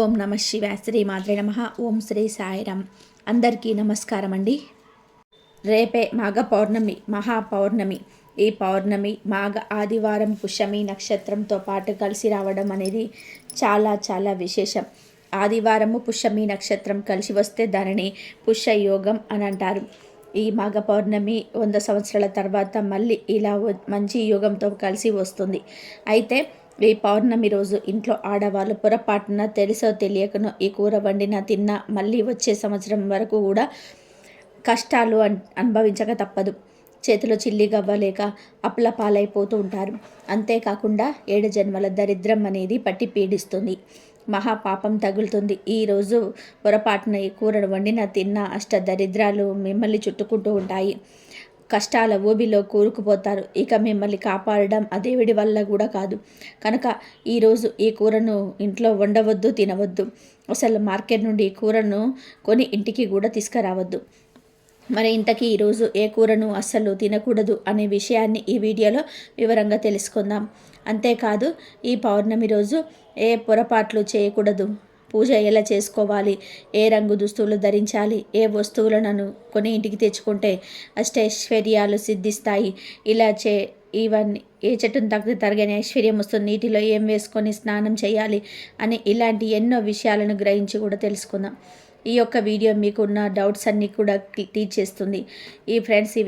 ఓం నమ శివాయ. శ్రీ మాత్రే నమః. ఓం శ్రీ సాయిరామ్. అందరికీ నమస్కారం అండి. రేపే మాఘ పౌర్ణమి, మహాపౌర్ణమి. ఈ పౌర్ణమి మాఘ ఆదివారం పుష్యమి నక్షత్రంతో పాటు కలిసి రావడం అనేది చాలా చాలా విశేషం. ఆదివారము పుష్యమి నక్షత్రం కలిసి వస్తే దానిని పుష్యయోగం అని అంటారు. ఈ మాఘ పౌర్ణమి 100 సంవత్సరాల తర్వాత మళ్ళీ ఇలా మంచి యోగంతో కలిసి వస్తుంది. అయితే ఈ పౌర్ణమి రోజు ఇంట్లో ఆడవాళ్ళు పొరపాటున తెలుసో తెలియకనో ఈ కూర వండిన తిన్నా మళ్ళీ వచ్చే సంవత్సరం వరకు కూడా కష్టాలు అనుభవించక తప్పదు. చేతిలో చిల్లి గవ్వలేక అప్పుల పాలైపోతూ ఉంటారు. అంతేకాకుండా 7 జన్మల దరిద్రం అనేది పట్టి పీడిస్తుంది. మహాపాపం తగులుతుంది. ఈరోజు పొరపాటున ఈ కూరను వండిన తిన్న దరిద్రాలు మిమ్మల్ని చుట్టుకుంటూ ఉంటాయి. కష్టాల ఊబిలో కూరుకుపోతారు. ఇక మిమ్మల్ని కాపాడడం ఆ దేవుడి వల్ల కూడా కాదు. కనుక ఈరోజు ఈ కూరను ఇంట్లో వండవద్దు, తినవద్దు. అసలు మార్కెట్ నుండి ఈ కూరను కొని ఇంటికి కూడా తీసుకురావద్దు. మరి ఇంతకీ ఈరోజు ఏ కూరను అస్సలు తినకూడదు అనే విషయాన్ని ఈ వీడియోలో వివరంగా తెలుసుకుందాం. అంతేకాదు ఈ పౌర్ణమి రోజు ఏ పొరపాట్లు చేయకూడదు, పూజ ఎలా చేసుకోవాలి, ఏ రంగు దుస్తువులు ధరించాలి, ఏ వస్తువులను కొని ఇంటికి తెచ్చుకుంటే అష్టైశ్వర్యాలు సిద్ధిస్తాయి, ఇవన్నీ ఏ చెట్టును తాకితే తరగని ఐశ్వర్యం వస్తుంది, నీటిలో ఏం వేసుకొని స్నానం చేయాలి అని ఇలాంటి ఎన్నో విషయాలను గ్రహించి కూడా తెలుసుకుందాం. ఈ యొక్క వీడియో మీకున్న డౌట్స్ అన్నీ కూడా టీచ్ చేస్తుంది. ఈ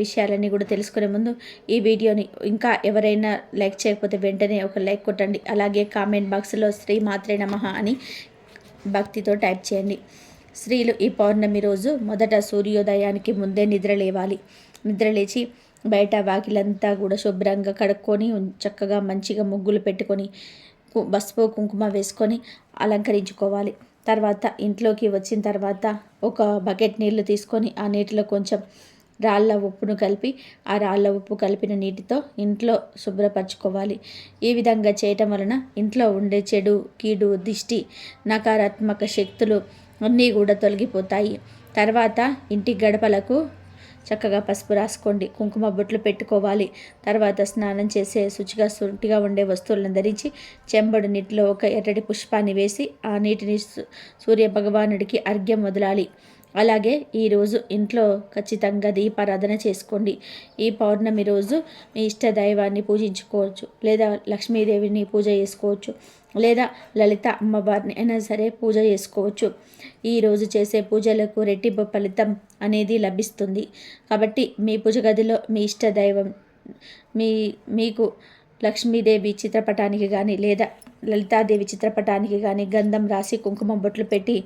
విషయాలన్నీ కూడా తెలుసుకునే ముందు ఈ వీడియోని ఇంకా ఎవరైనా లైక్ చేయకపోతే వెంటనే ఒక లైక్ కొట్టండి. అలాగే కామెంట్ బాక్స్లో శ్రీ మాత్రే నమః అని భక్తితో టైప్ చేయండి. స్త్రీలు ఈ పౌర్ణమి రోజు మొదట సూర్యోదయానికి ముందే నిద్ర లేచి బయట వాకిలంతా కూడా శుభ్రంగా కడుక్కొని చక్కగా మంచిగా ముగ్గులు పెట్టుకొని పసుపు కుంకుమ వేసుకొని అలంకరించుకోవాలి. తర్వాత ఇంట్లోకి వచ్చిన తర్వాత ఒక బకెట్ నీళ్లు తీసుకొని ఆ నీటిలో కొంచెం రాళ్ళ ఉప్పును కలిపి ఆ రాళ్ళ ఉప్పు కలిపిన నీటితో ఇంట్లో శుభ్రపరచుకోవాలి. ఈ విధంగా చేయటం వలన ఇంట్లో ఉండే చెడు, కీడు, దిష్టి, నకారాత్మక శక్తులు అన్నీ కూడా తొలగిపోతాయి. తర్వాత ఇంటి గడపలకు చక్కగా పసుపు రాసుకోండి, కుంకుమ బొట్లు పెట్టుకోవాలి. తర్వాత స్నానం చేసే శుచిగా సుంటిగా ఉండే వస్తువులను ధరించి చెంబడు నీటిలో ఒక ఎర్రటి పుష్పాన్ని వేసి ఆ నీటిని సూర్య భగవానుడికి అర్ఘ్యం వదలాలి. అలాగే ఈరోజు ఇంట్లో ఖచ్చితంగా దీపారాధన చేసుకోండి. ఈ పౌర్ణమి రోజు మీ ఇష్ట దైవాన్ని పూజించుకోవచ్చు, లేదా లక్ష్మీదేవిని పూజ చేసుకోవచ్చు, లేదా లలిత అమ్మవారిని అయినా సరే పూజ చేసుకోవచ్చు. ఈరోజు చేసే పూజలకు రెట్టింపు ఫలితం అనేది లభిస్తుంది. కాబట్టి మీ పూజ గదిలో మీ ఇష్ట దైవం మీకు లక్ష్మీదేవి చిత్రపటానికి కానీ లేదా లలితాదేవి చిత్రపటానికి కానీ గంధం రాసి కుంకుమ బొట్లు పెట్టి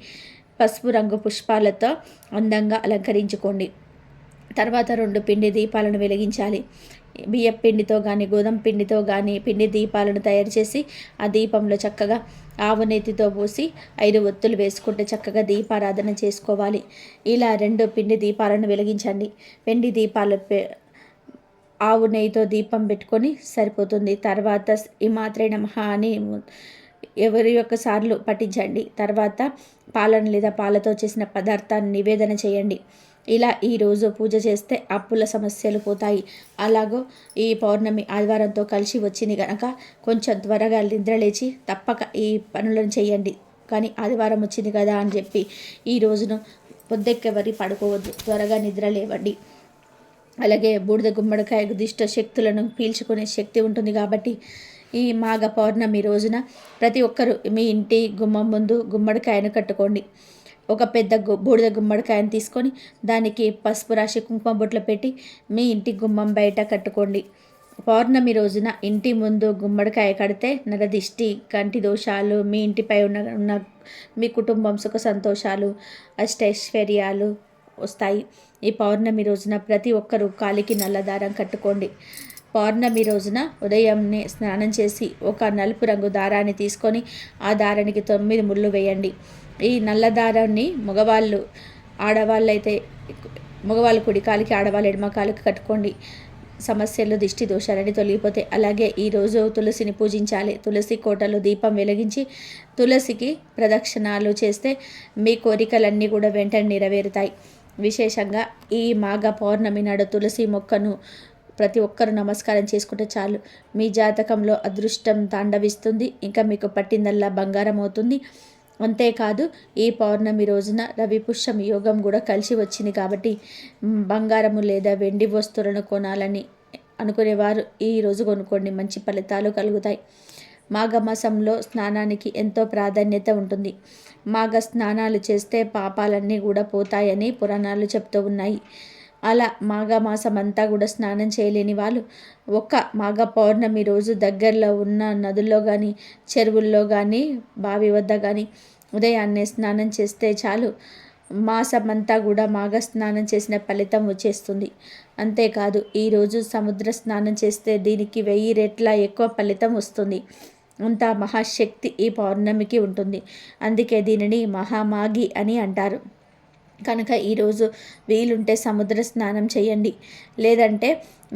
పసుపు రంగు పుష్పాలతో అందంగా అలంకరించుకోండి. తర్వాత 2 పిండి దీపాలను వెలిగించాలి. బియ్యం పిండితో కానీ గోధుమ పిండితో కానీ పిండి దీపాలను తయారు చేసి ఆ దీపంలో చక్కగా ఆవు నెయ్యితో పోసి 5 ఒత్తులు వేసుకుంటే చక్కగా దీపారాధన చేసుకోవాలి. ఇలా 2 పిండి దీపాలను వెలిగించండి. పిండి దీపాలు ఆవు నెయ్యితో దీపం పెట్టుకొని సరిపోతుంది. తర్వాత ఈ మాత్రే నమః అని ఎవరి సార్లు పఠించండి. తర్వాత పాలన లేదా పాలతో చేసిన పదార్థాన్ని నివేదన చేయండి. ఇలా ఈరోజు పూజ చేస్తే అప్పుల సమస్యలు పోతాయి. అలాగో ఈ పౌర్ణమి ఆదివారంతో కలిసి వచ్చింది కనుక కొంచెం త్వరగా నిద్రలేచి తప్పక ఈ పనులను చేయండి. కానీ ఆదివారం వచ్చింది కదా అని చెప్పి ఈ రోజును పొద్దెక్కెవరి పడుకోవద్దు, త్వరగా నిద్ర లేవండి. అలాగే బూడిద గుమ్మడికాయ దుష్ట శక్తులను పీల్చుకునే శక్తి ఉంటుంది. కాబట్టి ఈ మాఘ పౌర్ణమి రోజున ప్రతి ఒక్కరూ మీ ఇంటి గుమ్మం ముందు గుమ్మడికాయను కట్టుకోండి. ఒక పెద్ద బూడిద గుమ్మడికాయను తీసుకొని దానికి పసుపు రాసి కుంకుమ బొట్లు పెట్టి మీ ఇంటి గుమ్మం బయట కట్టుకోండి. పౌర్ణమి రోజున ఇంటి ముందు గుమ్మడికాయ కడితే నరదిష్టి, కంటి దోషాలు, మీ ఇంటిపై ఉన్న మీ కుటుంబం సుఖ సంతోషాలు, అష్టైశ్వర్యాలు వస్తాయి. ఈ పౌర్ణమి రోజున ప్రతి ఒక్కరూ కాలికి నల్లదారం కట్టుకోండి. పౌర్ణమి రోజున ఉదయంనే స్నానం చేసి ఒక నలుపు రంగు దారాన్ని తీసుకొని ఆ దారానికి 9 ముళ్ళు వేయండి. ఈ నల్ల దారాన్ని మగవాళ్ళు కుడి కాలికి, ఆడవాళ్ళు ఎడమ కాలికి కట్టుకోండి. సమస్యలు, దిష్టి దోషాలని తొలగిపోతాయి. అలాగే ఈరోజు తులసిని పూజించాలి. తులసి కోటలో దీపం వెలిగించి తులసికి ప్రదక్షిణాలు చేస్తే మీ కోరికలన్నీ కూడా వెంటనే నెరవేరుతాయి. విశేషంగా ఈ మాఘ పౌర్ణమి నాడు తులసి మొక్కను ప్రతి ఒక్కరు నమస్కారం చేసుకుంటే చాలు, మీ జాతకంలో అదృష్టం తాండవిస్తుంది. ఇంకా మీకు పట్టిందల్లా బంగారం అవుతుంది. అంతేకాదు ఈ పౌర్ణమి రోజున రవి పుష్యం యోగం కూడా కలిసి వచ్చింది కాబట్టి బంగారము లేదా వెండి వస్తువులను కొనాలని అనుకునేవారు ఈ రోజు కొనుక్కోండి, మంచి ఫలితాలు కలుగుతాయి. మాఘమాసంలో స్నానానికి ఎంతో ప్రాధాన్యత ఉంటుంది. మాఘ స్నానాలు చేస్తే పాపాలన్నీ కూడా పోతాయని పురాణాలు చెప్తూ ఉన్నాయి. అలా మాఘమాసం అంతా కూడా స్నానం చేయలేని వాళ్ళు ఒక్క మాఘ పౌర్ణమి రోజు దగ్గరలో ఉన్న నదుల్లో కానీ చెరువుల్లో కానీ బావి వద్ద కానీ ఉదయాన్నే స్నానం చేస్తే చాలు, మాసమంతా కూడా మాఘ స్నానం చేసిన ఫలితం వచ్చేస్తుంది. అంతేకాదు ఈరోజు సముద్ర స్నానం చేస్తే దీనికి 1000 రెట్ల ఎక్కువ ఫలితం వస్తుంది. అంత మహాశక్తి ఈ పౌర్ణమికి ఉంటుంది. అందుకే దీనిని మహామాఘి అని అంటారు. కనుక ఈరోజు వీలుంటే సముద్ర స్నానం చేయండి. లేదంటే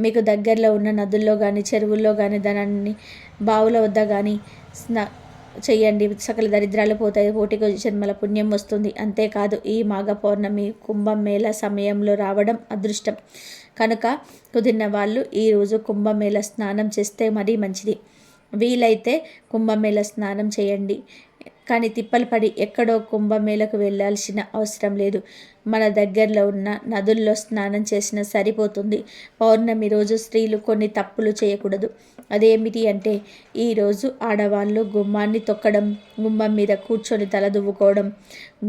మీకు దగ్గరలో ఉన్న నదుల్లో కానీ చెరువుల్లో కానీ దానాన్ని బావుల వద్ద కానీ చేయండి. సకల దరిద్రాలు పోతాయి, కోటికి జన్మల పుణ్యం వస్తుంది. అంతేకాదు ఈ మాఘ పౌర్ణమి కుంభమేళ సమయంలో రావడం అదృష్టం. కనుక కుదిరిన వాళ్ళు ఈరోజు కుంభమేళ స్నానం చేస్తే మరీ మంచిది. వీలైతే కుంభమేళ స్నానం చేయండి. కానీ తిప్పలు పడి ఎక్కడో కుంభమేళకు వెళ్ళాల్సిన అవసరం లేదు. మన దగ్గరలో ఉన్న నదుల్లో స్నానం చేసినా సరిపోతుంది. పౌర్ణమి రోజు స్త్రీలు కొన్ని తప్పులు చేయకూడదు. అదేమిటి అంటే ఈరోజు ఆడవాళ్ళు గుమ్మాన్ని తొక్కడం, గుమ్మం మీద కూర్చొని తల దువ్వుకోవడం,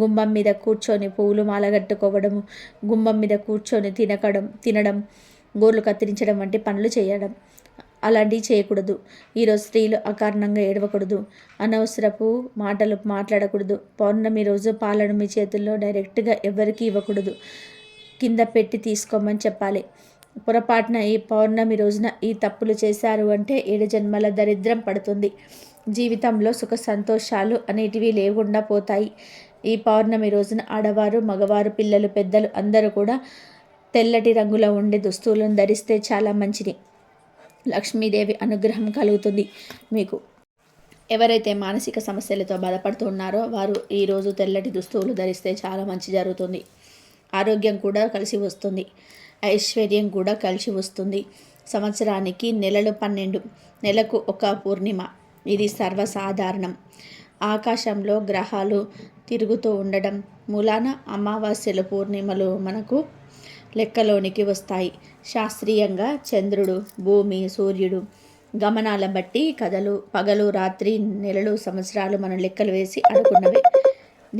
గుమ్మం మీద కూర్చొని పువ్వులు మాలగట్టుకోవడము, గుమ్మం మీద కూర్చొని తినడం, గోర్లు కత్తిరించడం వంటి పనులు చేయడం. అలాంటివి చేయకూడదు. ఈరోజు స్త్రీలు అకారణంగా ఏడవకూడదు, అనవసరపు మాటలు మాట్లాడకూడదు. పౌర్ణమి రోజు పాలను మీ చేతుల్లో డైరెక్ట్గా ఎవరికి ఇవ్వకూడదు, కింద పెట్టి తీసుకోమని చెప్పాలి. పొరపాటున ఈ పౌర్ణమి రోజున ఈ తప్పులు చేశారు అంటే 7 జన్మల దరిద్రం పడుతుంది. జీవితంలో సుఖ సంతోషాలు అనేటివి లేకుండా పోతాయి. ఈ పౌర్ణమి రోజున ఆడవారు, మగవారు, పిల్లలు, పెద్దలు అందరూ కూడా తెల్లటి రంగులో ఉండే దుస్తువులను ధరిస్తే చాలా మంచిది. లక్ష్మీదేవి అనుగ్రహం కలుగుతుంది మీకు. ఎవరైతే మానసిక సమస్యలతో బాధపడుతున్నారో వారు ఈరోజు తెల్లటి దుస్తువులు ధరిస్తే చాలా మంచి జరుగుతుంది. ఆరోగ్యం కూడా కలిసి వస్తుంది, ఐశ్వర్యం కూడా కలిసి వస్తుంది. సంవత్సరానికి నెలలు 12, నెలకు ఒక పూర్ణిమ, ఇది సర్వసాధారణం. ఆకాశంలో గ్రహాలు తిరుగుతూ ఉండడం మూలాన అమావాస్యలు, పూర్ణిమలు మనకు లెక్కలోనికి వస్తాయి. శాస్త్రీయంగా చంద్రుడు, భూమి, సూర్యుడు గమనాల బట్టి పగలు, రాత్రి, నెలలు, సంవత్సరాలు మనం లెక్కలు వేసి అనుకున్నవే.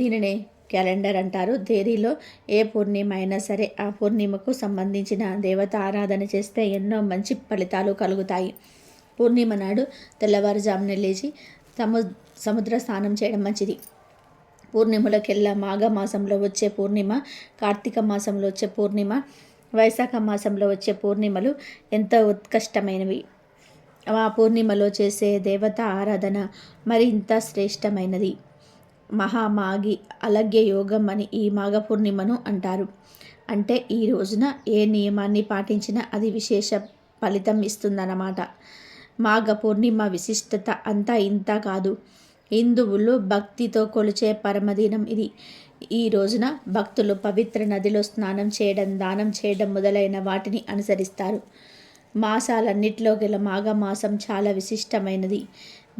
దీనినే క్యాలెండర్ అంటారు. తేదీలో ఏ పూర్ణిమ అయినా సరే ఆ పూర్ణిమకు సంబంధించిన దేవత ఆరాధన చేస్తే ఎన్నో మంచి ఫలితాలు కలుగుతాయి. పూర్ణిమ నాడు తెల్లవారుజామున లేచి సముద్ర స్నానం చేయడం మంచిది. పూర్ణిమలకెల్లా మాఘ మాసంలో వచ్చే పూర్ణిమ, కార్తీక మాసంలో వచ్చే పూర్ణిమ, వైశాఖ మాసంలో వచ్చే పూర్ణిమలు ఎంతో ఉత్కృష్టమైనవి. ఆ పూర్ణిమలో చేసే దేవత ఆరాధన మరింత శ్రేష్టమైనది. మహామాఘి అలగ్య యోగం అని ఈ మాఘ పూర్ణిమను అంటారు. అంటే ఈ రోజున ఏ నియమాన్ని పాటించినా అది విశేష ఫలితం ఇస్తుందన్నమాట. మాఘ పూర్ణిమ విశిష్టత అంతా ఇంత కాదు. హిందువులు భక్తితో కొలిచే పరమదినం ఇది. ఈ రోజున భక్తులు పవిత్ర నదిలో స్నానం చేయడం, దానం చేయడం మొదలైన వాటిని అనుసరిస్తారు. మాసాలన్నిటిలో గల మాఘమాసం చాలా విశిష్టమైనది.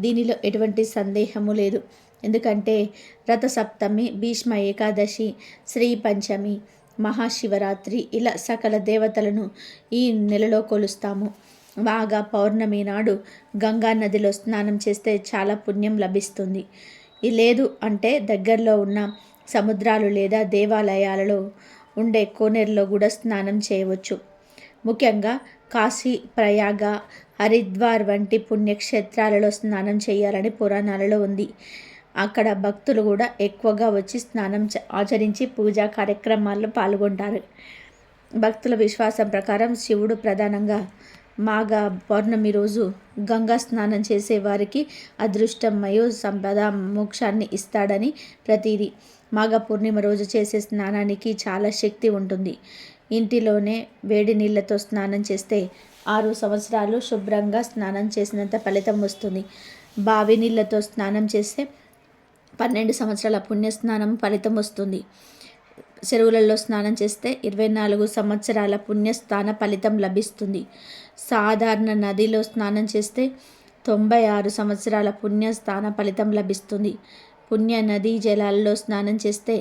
దీనిలో ఎటువంటి సందేహము లేదు. ఎందుకంటే రథసప్తమి, భీష్మ ఏకాదశి, శ్రీ పంచమి, మహాశివరాత్రి ఇలా సకల దేవతలను ఈ నెలలో కొలుస్తాము. మాఘ పౌర్ణమి నాడు గంగా నదిలో స్నానం చేస్తే చాలా పుణ్యం లభిస్తుంది. లేదు అంటే దగ్గరలో ఉన్న సముద్రాలు లేదా దేవాలయాలలో ఉండే కోనేరులో కూడా స్నానం చేయవచ్చు. ముఖ్యంగా కాశీ, ప్రయాగ, హరిద్వార్ వంటి పుణ్యక్షేత్రాలలో స్నానం చేయాలని పురాణాలలో ఉంది. అక్కడ భక్తులు కూడా ఎక్కువగా వచ్చి స్నానం ఆచరించి పూజా కార్యక్రమాల్లో పాల్గొంటారు. భక్తుల విశ్వాసం ప్రకారం శివుడు ప్రధానంగా మాఘ పౌర్ణమి రోజు గంగా స్నానం చేసే వారికి అదృష్టం, సంపద, మోక్షాన్ని ఇస్తాడని ప్రతీది. మాఘ పూర్ణిమ రోజు చేసే స్నానానికి చాలా శక్తి ఉంటుంది. ఇంటిలోనే వేడి నీళ్ళతో స్నానం చేస్తే 6 సంవత్సరాలు శుభ్రంగా స్నానం చేసినంత ఫలితం వస్తుంది. బావి నీళ్ళతో స్నానం చేస్తే 12 సంవత్సరాల పుణ్యస్నానం ఫలితం వస్తుంది. చెరువులలో స్నానం చేస్తే 24 సంవత్సరాల పుణ్యస్నాన ఫలితం లభిస్తుంది. సాధారణ నదిలో స్నానం చేస్తే 96 సంవత్సరాల పుణ్యస్నాన ఫలితం లభిస్తుంది. పుణ్య నదీ జలాల్లో స్నానం చేస్తే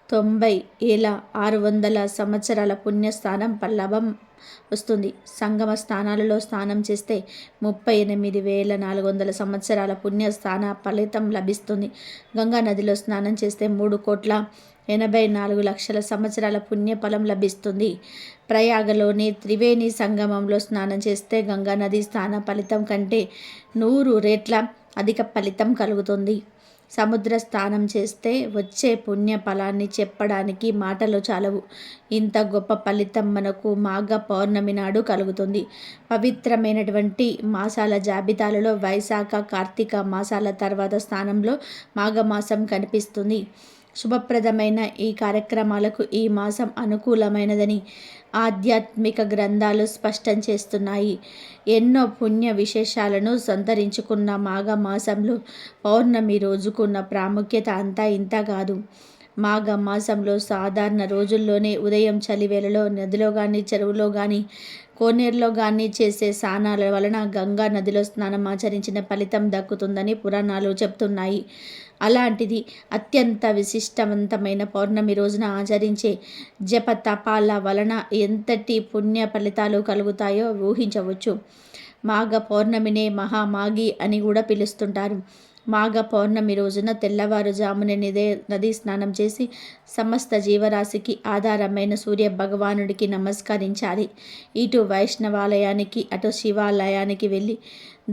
90,600 సంవత్సరాల పుణ్యస్థానం లాభం వస్తుంది. సంగమ స్నానాలలో స్నానం చేస్తే 38,400 సంవత్సరాల పుణ్యస్థాన ఫలితం లభిస్తుంది. గంగా నదిలో స్నానం చేస్తే 3,84,00,000 సంవత్సరాల పుణ్యఫలం లభిస్తుంది. ప్రయాగలోని త్రివేణి సంగమంలో స్నానం చేస్తే గంగా నది స్నాన ఫలితం కంటే 100 రెట్ల అధిక ఫలితం కలుగుతుంది. సముద్ర స్నానం చేస్తే వచ్చే పుణ్య ఫలాన్ని చెప్పడానికి మాటలు చాలవు. ఇంత గొప్ప ఫలితం మనకు మాఘ పౌర్ణమి నాడు కలుగుతుంది. పవిత్రమైనటువంటి మాసాల జాబితాలలో వైశాఖ, కార్తీక మాసాల తర్వాత స్థానంలో మాఘమాసం కనిపిస్తుంది. శుభప్రదమైన ఈ కార్యక్రమాలకు ఈ మాసం అనుకూలమైనదని ఆధ్యాత్మిక గ్రంథాలు స్పష్టం చేస్తున్నాయి. ఎన్నో పుణ్య విశేషాలను సంతరించుకున్న మాఘమాసంలో పౌర్ణమి రోజుకున్న ప్రాముఖ్యత అంతా ఇంత కాదు. మాఘమాసంలో సాధారణ రోజుల్లోనే ఉదయం చలివేళలో నదిలో కానీ, చెరువులో కానీ, కోనేరులో కానీ చేసే స్నానాల వలన గంగా నదిలో స్నానం ఆచరించిన ఫలితం దక్కుతుందని పురాణాలు చెప్తున్నాయి. అలాంటిది అత్యంత విశిష్టవంతమైన పౌర్ణమి రోజున ఆచరించే జప తపాల వలన ఎంతటి పుణ్య ఫలితాలు కలుగుతాయో ఊహించవచ్చు. మాఘ పౌర్ణమినే మహామాఘి అని కూడా పిలుస్తుంటారు. మాఘ పౌర్ణమి రోజున తెల్లవారుజామున నదీ స్నానం చేసి సమస్త జీవరాశికి ఆధారమైన సూర్య భగవానుడికి నమస్కరించాలి. ఇటు వైష్ణవాలయానికి అటు శివాలయానికి వెళ్ళి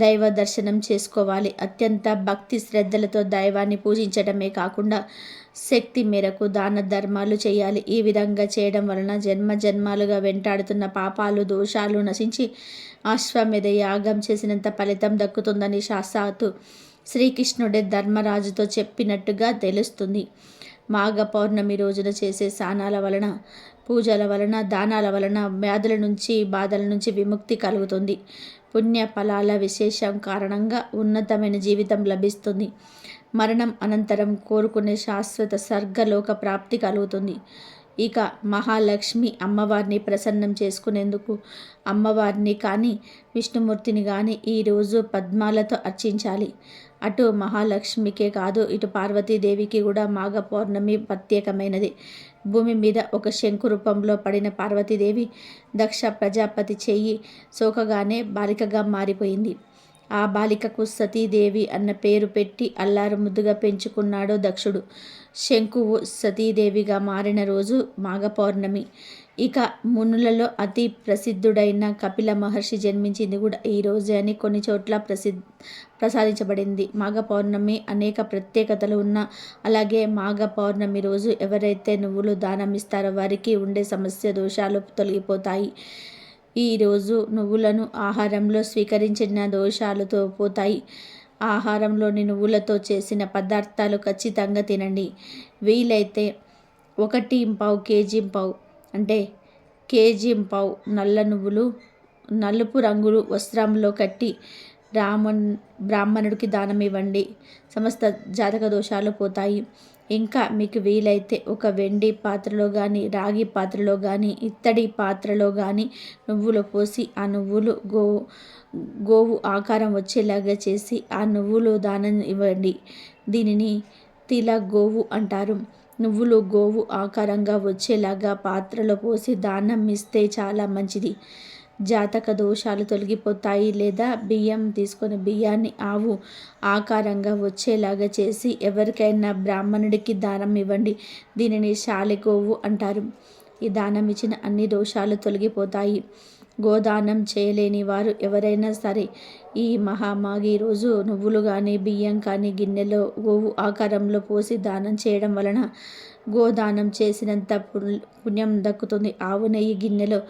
దైవ దర్శనం చేసుకోవాలి. అత్యంత భక్తి శ్రద్ధలతో దైవాన్ని పూజించడమే కాకుండా శక్తి మేరకు దాన ధర్మాలు చేయాలి. ఈ విధంగా చేయడం వలన జన్మ జన్మాలుగా వెంటాడుతున్న పాపాలు, దోషాలు నశించి అశ్వమేధ యాగం చేసినంత ఫలితం దక్కుతుందని శాస్త్రాతు శ్రీకృష్ణుడే ధర్మరాజుతో చెప్పినట్టుగా తెలుస్తుంది. మాఘ పౌర్ణమి రోజున చేసే స్నానాల వలన, పూజల వలన, దానాల వలన వ్యాధుల నుంచి, బాధల నుంచి విముక్తి కలుగుతుంది. పుణ్య ఫలాల విశేషం కారణంగా ఉన్నతమైన జీవితం లభిస్తుంది. మరణం అనంతరం కోరుకునే శాశ్వత స్వర్గలోక ప్రాప్తి కలుగుతుంది. ఇక మహాలక్ష్మి అమ్మవారిని ప్రసన్నం చేసుకునేందుకు అమ్మవారిని కానీ, విష్ణుమూర్తిని కానీ ఈరోజు పద్మాలతో అర్చించాలి. అటు మహాలక్ష్మికే కాదు, ఇటు పార్వతీదేవికి కూడా మాఘ పౌర్ణమి ప్రత్యేకమైనది. భూమి మీద ఒక శంకు రూపంలో పడిన పార్వతీదేవి దక్ష ప్రజాపతి చెయ్యి సోకగానే బాలికగా మారిపోయింది. ఆ బాలికకు సతీదేవి అన్న పేరు పెట్టి అల్లారు ముద్దుగా పెంచుకున్నాడు దక్షుడు. శంకువు సతీదేవిగా మారిన రోజు మాఘ పౌర్ణమి. ఇక మునులలో అతి ప్రసిద్ధుడైన కపిల మహర్షి జన్మించింది కూడా ఈ రోజే అని కొన్ని చోట్ల ప్రసాదించబడింది. మాఘ పౌర్ణమి అనేక ప్రత్యేకతలు ఉన్న, అలాగే మాఘ పౌర్ణమి రోజు ఎవరైతే నువ్వులు దానం ఇస్తారో వారికి ఉండే సమస్య దోషాలు తొలగిపోతాయి. ఈరోజు నువ్వులను ఆహారంలో స్వీకరించిన దోషాలతో పోతాయి. ఆహారంలోని నువ్వులతో చేసిన పదార్థాలు ఖచ్చితంగా తినండి. వీలైతే 1.5 కేజీ అంటే కేజీ నల్ల నువ్వులు నలుపు రంగులు వస్త్రంలో కట్టి బ్రాహ్మణుడికి దానం ఇవ్వండి. సమస్త జాతక దోషాలు పోతాయి. ఇంకా మీకు వీలైతే ఒక వెండి పాత్రలో కానీ, రాగి పాత్రలో కానీ, ఇత్తడి పాత్రలో కానీ నువ్వులు పోసి ఆ నువ్వులు గోవు ఆకారం వచ్చేలాగా చేసి ఆ నువ్వులు దానం ఇవ్వండి. దీనిని తిల గోవు అంటారు. నువ్వులు గోవు ఆకారంగా వచ్చేలాగా పాత్రలో పోసి దానం ఇస్తే చాలా మంచిది. జాతక దోషాలు తొలగిపోతాయి. లేదా బియ్యం తీసుకొని బియ్యాన్ని ఆవు ఆకారంగా వచ్చేలాగా చేసి ఎవరికైనా బ్రాహ్మణుడికి దానం ఇవ్వండి. దీనిని శాలిగోవు అంటారు. ఈ దానం ఇచ్చిన అన్ని దోషాలు తొలగిపోతాయి. గోదానం చేయలేని వారు ఎవరైనా సరే ఈ మహామాఘి రోజు నువ్వులు కానీ, బియ్యం కానీ గిన్నెలో గోవు ఆకారంలో పోసి దానం చేయడం వలన గోదానం చేసినంత పుణ్యం దక్కుతుంది. ఆవు నెయ్యి గిన్నెలో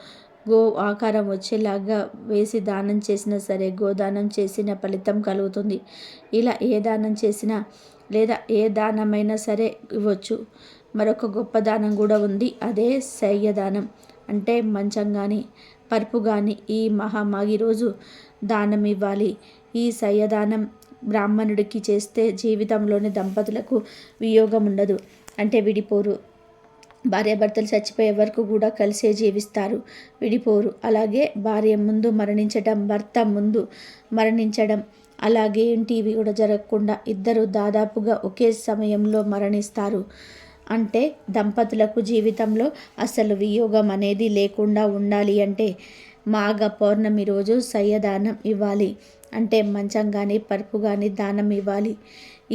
గో ఆకారం వచ్చేలాగా వేసి దానం చేసినా సరే గోదానం చేసిన ఫలితం కలుగుతుంది. ఇలా ఏ దానం చేసినా లేదా ఏ దానమైనా సరే ఇవ్వచ్చు. మరొక గొప్ప దానం కూడా ఉంది. అదే శయ్యదానం. అంటే మంచం కానీ, పరుపు కానీ ఈ మహామాఘి రోజు దానం ఇవ్వాలి. ఈ శయ్యదానం బ్రాహ్మణుడికి చేస్తే జీవితంలోని దంపతులకు వియోగం ఉండదు. అంటే విడిపోరు. భార్యాభర్తలు చచ్చిపోయే వరకు కూడా కలిసే జీవిస్తారు, విడిపోరు. అలాగే భార్య ముందు మరణించడం, భర్త ముందు మరణించడం అలాగే ఏంటివి కూడా జరగకుండా ఇద్దరు దాదాపుగా ఒకే సమయంలో మరణిస్తారు. అంటే దంపతులకు జీవితంలో అసలు వియోగం అనేది లేకుండా ఉండాలి అంటే మాఘ పౌర్ణమి రోజు సయ్యదానం ఇవ్వాలి. అంటే మంచం కానీ పరుపు కానీ దానం ఇవ్వాలి.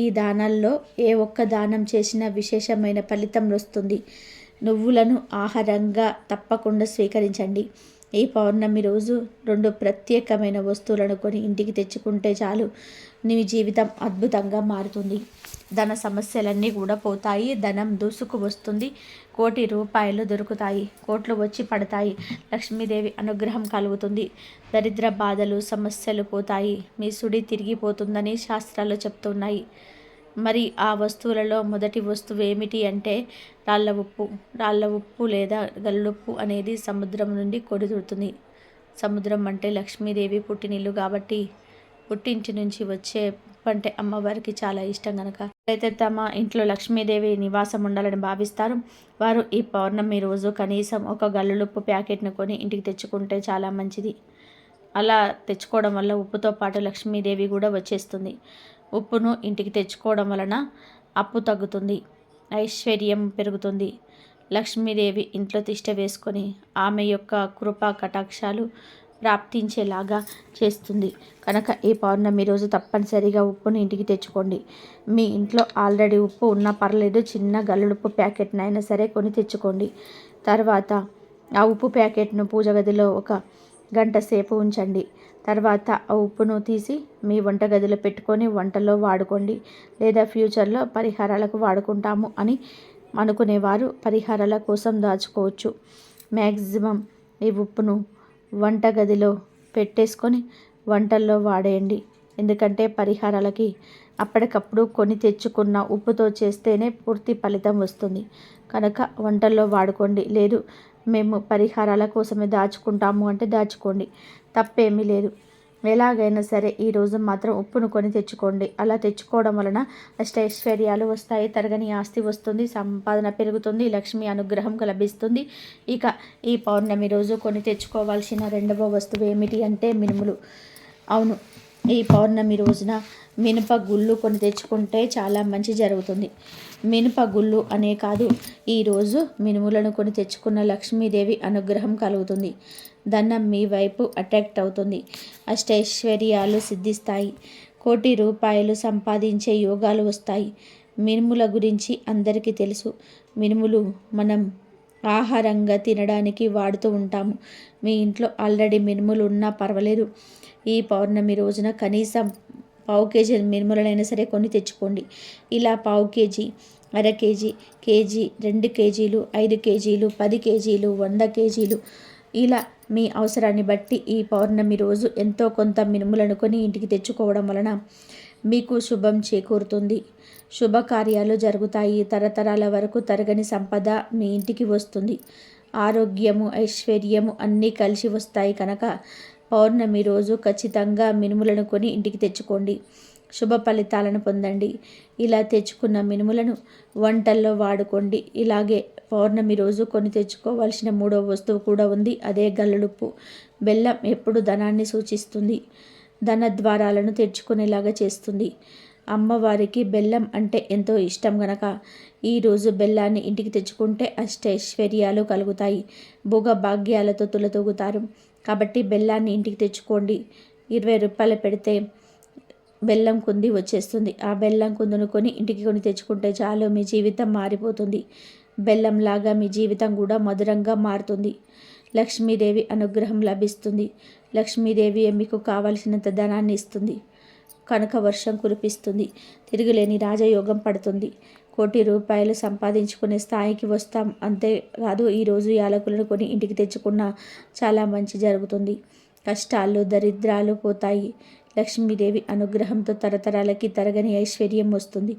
ఈ దానాల్లో ఏ ఒక్క దానం చేసినా విశేషమైన ఫలితం వస్తుంది. నువ్వులను ఆహారంగా తప్పకుండా స్వీకరించండి. ఈ పౌర్ణమి రోజు 2 ప్రత్యేకమైన వస్తువులను కొని ఇంటికి తెచ్చుకుంటే చాలు, నీ జీవితం అద్భుతంగా మారుతుంది. ధన సమస్యలన్నీ కూడా పోతాయి. ధనం దూసుకు వస్తుంది. కోటి రూపాయలు దొరుకుతాయి. కోట్లు వచ్చి పడతాయి. లక్ష్మీదేవి అనుగ్రహం కలుగుతుంది. దరిద్ర బాధలు సమస్యలు పోతాయి. మీ సుడి తిరిగిపోతుందని శాస్త్రాలు చెప్తున్నాయి. మరి ఆ వస్తువులలో మొదటి వస్తువు ఏమిటి అంటే రాళ్ళ ఉప్పు. రాళ్ళ ఉప్పు లేదా గల్లుప్పు అనేది సముద్రం నుండి కొడుతుంది. సముద్రం అంటే లక్ష్మీదేవి పుట్టినిల్లు కాబట్టి పుట్టింటి నుంచి వచ్చే అంటే అమ్మవారికి చాలా ఇష్టం కనుక అయితే తమ ఇంట్లో లక్ష్మీదేవి నివాసం ఉండాలని భావిస్తారు. వారు ఈ పౌర్ణమి రోజు కనీసం ఒక గల్లులుప్పు ప్యాకెట్ను కొని ఇంటికి తెచ్చుకుంటే చాలా మంచిది. అలా తెచ్చుకోవడం వల్ల ఉప్పుతో పాటు లక్ష్మీదేవి కూడా వచ్చేస్తుంది. ఉప్పును ఇంటికి తెచ్చుకోవడం వలన అప్పు తగ్గుతుంది, ఐశ్వర్యం పెరుగుతుంది. లక్ష్మీదేవి ఇంట్లో తిష్ట వేసుకొని ఆమె యొక్క కృపా కటాక్షాలు ప్రాప్తించేలాగా చేస్తుంది. కనుక ఈ పౌర్ణమి రోజు తప్పనిసరిగా ఉప్పును ఇంటికి తెచ్చుకోండి. మీ ఇంట్లో ఆల్రెడీ ఉప్పు ఉన్నా పర్లేదు, చిన్న గల్లుడుప్పు ప్యాకెట్నైనా సరే కొని తెచ్చుకోండి. తర్వాత ఆ ఉప్పు ప్యాకెట్ను పూజ గదిలో 1 గంట సేపు ఉంచండి. తర్వాత ఆ ఉప్పును తీసి మీ వంటగదిలో పెట్టుకొని వంటలో వాడుకోండి. లేదా ఫ్యూచర్లో పరిహారాలకు వాడుకుంటాము అని అనుకునేవారు పరిహారాల కోసం దాచుకోవచ్చు. మ్యాక్సిమం ఈ ఉప్పును వంటగదిలో పెట్టేసుకొని వంటల్లో వాడేయండి. ఎందుకంటే పరిహారాలకి అప్పటికప్పుడు కొని తెచ్చుకున్న ఉప్పుతో చేస్తేనే పూర్తి ఫలితం వస్తుంది. కనుక వంటల్లో వాడుకోండి. లేదు మేము పరిహారాల కోసమే దాచుకుంటాము అంటే దాచుకోండి, తప్పేమీ లేదు. ఎలాగైనా సరే ఈరోజు మాత్రం ఉప్పును కొని తెచ్చుకోండి. అలా తెచ్చుకోవడం వలన అష్టైశ్వర్యాలు వస్తాయి, తరగని ఆస్తి వస్తుంది, సంపాదన పెరుగుతుంది, లక్ష్మి అనుగ్రహం లభిస్తుంది. ఇక ఈ పౌర్ణమి రోజు కొని తెచ్చుకోవాల్సిన 2వ వస్తువు ఏమిటి అంటే మినుములు. అవును, ఈ పౌర్ణమి రోజున మినప గుళ్ళు కొని తెచ్చుకుంటే చాలా మంచి జరుగుతుంది. మినప గుళ్ళు అనే కాదు, ఈరోజు మినుములను కొని తెచ్చుకున్న లక్ష్మీదేవి అనుగ్రహం కలుగుతుంది. ధనం మీ వైపు అట్రాక్ట్ అవుతుంది. అష్టైశ్వర్యాలు సిద్ధిస్తాయి. కోటి రూపాయలు సంపాదించే యోగాలు వస్తాయి. మినుముల గురించి అందరికీ తెలుసు. మినుములు మనం ఆహారంగా తినడానికి వాడుతూ ఉంటాము. మీ ఇంట్లో ఆల్రెడీ మినుములు ఉన్నా పర్వాలేదు. ఈ పౌర్ణమి రోజున కనీసం 1/2 కేజీ మినుములనైనా సరే కొని తెచ్చుకోండి. ఇలా 1/2 కేజీ, అర కేజీ, కేజీ, 2 కేజీలు, 5 కేజీలు, 10 కేజీలు, 100 కేజీలు, ఇలా మీ అవసరాన్ని బట్టి ఈ పౌర్ణమి రోజు ఎంతో కొంత మినుములను కొని ఇంటికి తెచ్చుకోవడం వలన మీకు శుభం చేకూరుతుంది. శుభకార్యాలు జరుగుతాయి. తరతరాల వరకు తరగని సంపద మీ ఇంటికి వస్తుంది. ఆరోగ్యము, ఐశ్వర్యము అన్నీ కలిసి వస్తాయి. కనుక పౌర్ణమి రోజు ఖచ్చితంగా మినుములను కొని ఇంటికి తెచ్చుకోండి. శుభ ఫలితాలను పొందండి. ఇలా తెచ్చుకున్న మినుములను వంటల్లో వాడుకోండి. ఇలాగే పౌర్ణమి రోజు కొని తెచ్చుకోవాల్సిన 3వ వస్తువు కూడా ఉంది. అదే గల్లుడుప్పు. బెల్లం ఎప్పుడు ధనాన్ని సూచిస్తుంది, ధన ద్వారాలను తెచ్చుకునేలాగా చేస్తుంది. అమ్మవారికి బెల్లం అంటే ఎంతో ఇష్టం గనక ఈరోజు బెల్లాన్ని ఇంటికి తెచ్చుకుంటే అష్టైశ్వర్యాలు కలుగుతాయి. భోగ భాగ్యాలతో తులతూగుతారు. కాబట్టి బెల్లాన్ని ఇంటికి తెచ్చుకోండి. 20 రూపాయలు పెడితే బెల్లం కుంది వచ్చేస్తుంది. ఆ బెల్లం కుందును కొని ఇంటికి కొని తెచ్చుకుంటే చాలు, మీ జీవితం మారిపోతుంది. బెల్లంలాగా మీ జీవితం కూడా మధురంగా మారుతుంది. లక్ష్మీదేవి అనుగ్రహం లభిస్తుంది. లక్ష్మీదేవి మీకు కావలసినంత ధనాన్ని ఇస్తుంది. కనుక వర్షం కురిపిస్తుంది. తిరుగులేని రాజయోగం పడుతుంది. కోటి రూపాయలు సంపాదించుకునే స్థాయికి వస్తాం. అంతేకాదు ఈరోజు యాలకులను కొని ఇంటికి తెచ్చుకున్న చాలా మంచి జరుగుతుంది. కష్టాలు, దరిద్రాలు పోతాయి. లక్ష్మీదేవి అనుగ్రహంతో తరతరాలకి తరగని ఐశ్వర్యం వస్తుంది.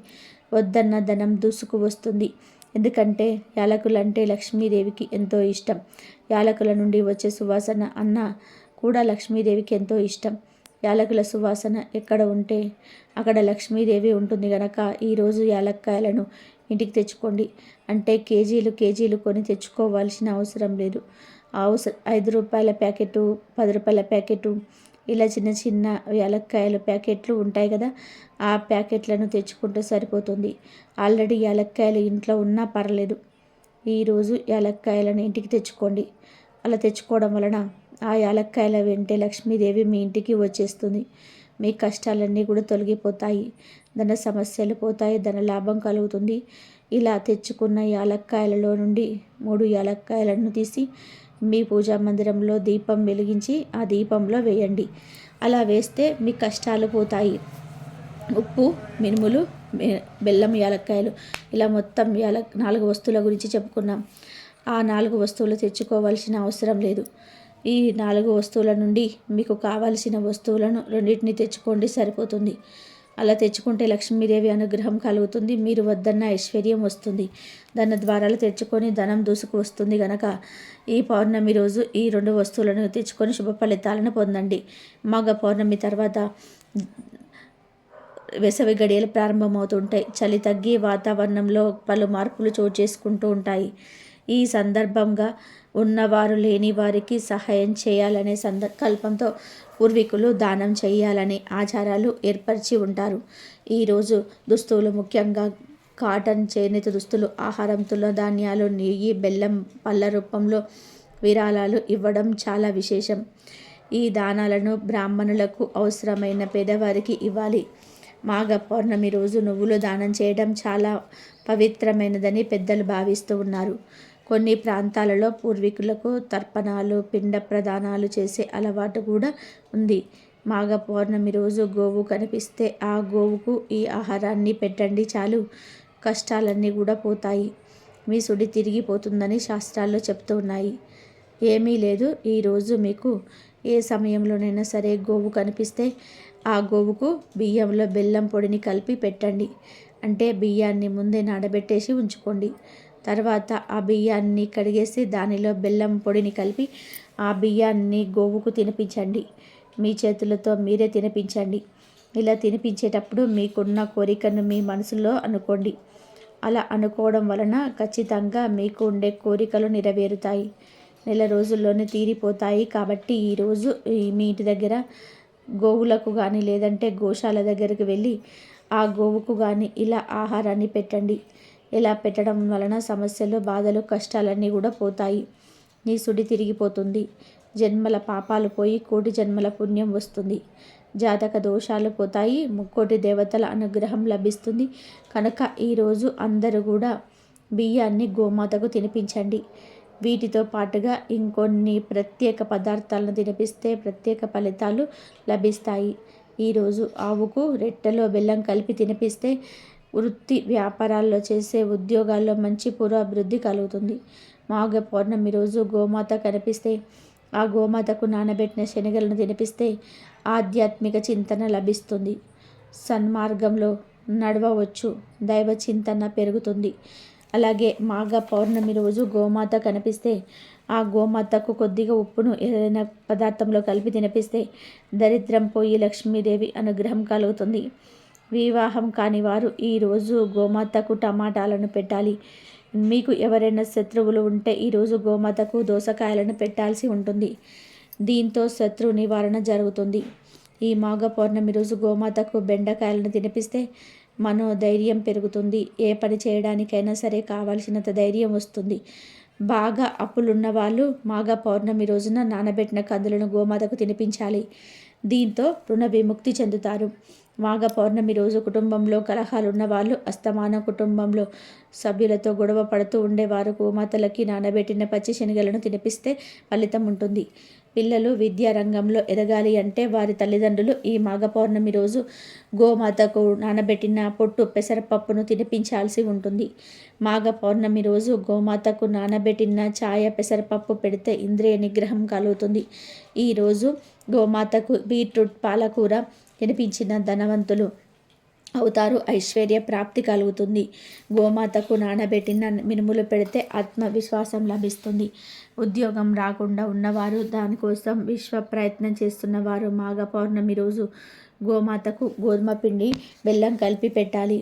వద్దన్న ధనం దూసుకు వస్తుంది. ఎందుకంటే యాలకులంటే లక్ష్మీదేవికి ఎంతో ఇష్టం. యాలకుల నుండి వచ్చే సువాసన అన్న కూడా లక్ష్మీదేవికి ఎంతో ఇష్టం. యాలకుల సువాసన ఎక్కడ ఉంటే అక్కడ లక్ష్మీదేవి ఉంటుంది కనుక ఈరోజు యాలక్కాయలను ఇంటికి తెచ్చుకోండి. అంటే కేజీలు కేజీలు కొని తెచ్చుకోవాల్సిన అవసరం లేదు. 5 రూపాయల ప్యాకెటు, 10 రూపాయల ప్యాకెటు, ఇలా చిన్న చిన్న యాలక్కాయల ప్యాకెట్లు ఉంటాయి కదా, ఆ ప్యాకెట్లను తెచ్చుకుంటే సరిపోతుంది. ఆల్రెడీ యాలక్కాయలు ఇంట్లో ఉన్నా పర్లేదు. ఈరోజు యాలక్కాయలను ఇంటికి తెచ్చుకోండి. అలా తెచ్చుకోవడం వలన ఆ యాలక్కాయల వెంటే లక్ష్మీదేవి మీ ఇంటికి వచ్చేస్తుంది. మీ కష్టాలన్నీ కూడా తొలగిపోతాయి, ధన సమస్యలు పోతాయి, ధన లాభం కలుగుతుంది. ఇలా తెచ్చుకున్న యాలక్కాయలలో నుండి 3 యాలక్కాయలను తీసి మీ పూజా మందిరంలో దీపం వెలిగించి ఆ దీపంలో వేయండి. అలా వేస్తే మీ కష్టాలు పోతాయి. ఉప్పు, మినుములు, బెల్లం, యాలక్కాయలు ఇలా మొత్తం 4 వస్తువుల గురించి చెప్పుకున్నాం. ఆ 4 వస్తువులు తెచ్చుకోవాల్సిన అవసరం లేదు. ఈ 4 వస్తువుల నుండి మీకు కావాల్సిన వస్తువులను రెండింటిని తెచ్చుకోండి, సరిపోతుంది. అలా తెచ్చుకుంటే లక్ష్మీదేవి అనుగ్రహం కలుగుతుంది. మీరు వద్దన్న ఐశ్వర్యం వస్తుంది. ధన ద్వారాలు తెచ్చుకొని ధనం దూసుకు వస్తుంది గనక ఈ పౌర్ణమి రోజు ఈ 2 వస్తువులను తెచ్చుకొని శుభ ఫలితాలను పొందండి. మాఘ పౌర్ణమి తర్వాత వేసవి గడియలు ప్రారంభమవుతుంటాయి. చలి తగ్గి వాతావరణంలో పలు మార్పులు చోటు చేసుకుంటూ ఉంటాయి. ఈ సందర్భంగా ఉన్నవారు లేని వారికి సహాయం చేయాలనే సంకల్పంతో పూర్వీకులు దానం చేయాలనే ఆచారాలు ఏర్పరిచి ఉంటారు. ఈరోజు దుస్తులు, ముఖ్యంగా కాటన్, చేనేత దుస్తులు, ఆహారం, ధాన్యాలు, నెయ్యి, బెల్లం, పళ్ళ రూపంలో విరాళాలు ఇవ్వడం చాలా విశేషం. ఈ దానాలను బ్రాహ్మణులకు, అవసరమైన పేదవారికి ఇవ్వాలి. మాఘ పౌర్ణమి రోజు నువ్వులు దానం చేయడం చాలా పవిత్రమైనదని పెద్దలు భావిస్తూ ఉన్నారు. కొన్ని ప్రాంతాలలో పూర్వీకులకు తర్పణాలు, పిండ ప్రదానాలు చేసే అలవాటు కూడా ఉంది. మాఘ పౌర్ణమి రోజు గోవు కనిపిస్తే ఆ గోవుకు ఈ ఆహారాన్ని పెట్టండి, చాలు, కష్టాలన్నీ కూడా పోతాయి. మీ సుడి తిరిగిపోతుందని శాస్త్రాల్లో చెప్తూ ఉన్నాయి. ఏమీ లేదు, ఈరోజు మీకు ఏ సమయంలోనైనా సరే గోవు కనిపిస్తే ఆ గోవుకు బియ్యంలో బెల్లం పొడిని కలిపి పెట్టండి. అంటే బియ్యాన్ని ముందే నానబెట్టేసి ఉంచుకోండి. తర్వాత ఆ బియ్యాన్ని కడిగేసి దానిలో బెల్లం పొడిని కలిపి ఆ బియ్యాన్ని గోవుకు తినిపించండి. మీ చేతులతో మీరే తినిపించండి. ఇలా తినిపించేటప్పుడు మీకున్న కోరికను మీ మనసులో అనుకోండి. అలా అనుకోవడం వలన ఖచ్చితంగా మీకు ఉండే కోరికలు నెరవేరుతాయి. నెల రోజుల్లోనే తీరిపోతాయి. కాబట్టి ఈరోజు మీ ఇంటి దగ్గర గోవులకు కానీ లేదంటే గోశాల దగ్గరికి వెళ్ళి ఆ గోవుకు కానీ ఇలా ఆహారాన్ని పెట్టండి. ఇలా పెట్టడం వలన సమస్యలు, బాధలు, కష్టాలన్నీ కూడా పోతాయి. నీ సుడి తిరిగిపోతుంది. జన్మల పాపాలు పోయి కోటి జన్మల పుణ్యం వస్తుంది. జాతక దోషాలు పోతాయి. ముక్కోటి దేవతల అనుగ్రహం లభిస్తుంది. కనుక ఈరోజు అందరూ కూడా బియ్యాన్ని గోమాతకు తినిపించండి. వీటితో పాటుగా ఇంకొన్ని ప్రత్యేక పదార్థాలను తినిపిస్తే ప్రత్యేక ఫలితాలు లభిస్తాయి. ఈరోజు ఆవుకు రెట్టెలో బెల్లం కలిపి తినిపిస్తే వృత్తి వ్యాపారాల్లో చేసే ఉద్యోగాల్లో మంచి పురోభివృద్ధి కలుగుతుంది. మాఘ పౌర్ణమి రోజు గోమాత కనిపిస్తే ఆ గోమాతకు నానబెట్టిన శనగలను తినిపిస్తే ఆధ్యాత్మిక చింతన లభిస్తుంది. సన్మార్గంలో నడవవచ్చు, దైవ చింతన పెరుగుతుంది. అలాగే మాఘ పౌర్ణమి రోజు గోమాత కనిపిస్తే ఆ గోమాతకు కొద్దిగా ఉప్పును ఏదైనా పదార్థంలో కలిపి తినిపిస్తే దరిద్రం పోయి లక్ష్మీదేవి అనుగ్రహం కలుగుతుంది. వివాహం కాని వారు ఈరోజు గోమాతకు టమాటాలను పెట్టాలి. మీకు ఎవరైనా శత్రువులు ఉంటే ఈరోజు గోమాతకు దోసకాయలను పెట్టాల్సి ఉంటుంది. దీంతో శత్రు నివారణ జరుగుతుంది. ఈ మాఘ పౌర్ణమి రోజు గోమాతకు బెండకాయలను తినిపిస్తే మనోధైర్యం పెరుగుతుంది. ఏ పని చేయడానికైనా సరే కావాల్సినంత ధైర్యం వస్తుంది. బాగా అప్పులున్న వాళ్ళు మాఘ పౌర్ణమి రోజున నానబెట్టిన కందులను గోమాతకు తినిపించాలి. దీంతో రుణ విముక్తి చెందుతారు. మాఘ పౌర్ణమి రోజు కుటుంబంలో కలహాలున్న వాళ్ళు, అస్తమానం కుటుంబంలో సభ్యులతో గొడవ పడుతూ ఉండేవారు గోమాతలకి నానబెట్టిన పచ్చి శనగలను తినిపిస్తే ఫలితం ఉంటుంది. పిల్లలు విద్యా రంగంలో ఎదగాలి అంటే వారి తల్లిదండ్రులు ఈ మాఘ పౌర్ణమి రోజు గోమాతకు నానబెట్టిన పొట్టు పెసరపప్పును తినిపించాల్సి ఉంటుంది. మాఘ పౌర్ణమి రోజు గోమాతకు నానబెట్టిన ఛాయ పెసరపప్పు పెడితే ఇంద్రియ నిగ్రహం కలుగుతుంది. ఈరోజు గోమాతకు బీట్రూట్ పాలకూర తినిపించిన ధనవంతులు అవుతారు. ఐశ్వర్య ప్రాప్తి కలుగుతుంది. గోమాతకు నానబెట్టిన మినుములు పెడితే ఆత్మవిశ్వాసం లభిస్తుంది. ఉద్యోగం రాకుండా ఉన్నవారు, దానికోసం విశ్వ ప్రయత్నం చేస్తున్నవారు మాఘ పౌర్ణమి రోజు గోమాతకు గోధుమ పిండి, బెల్లం కలిపి పెట్టాలి.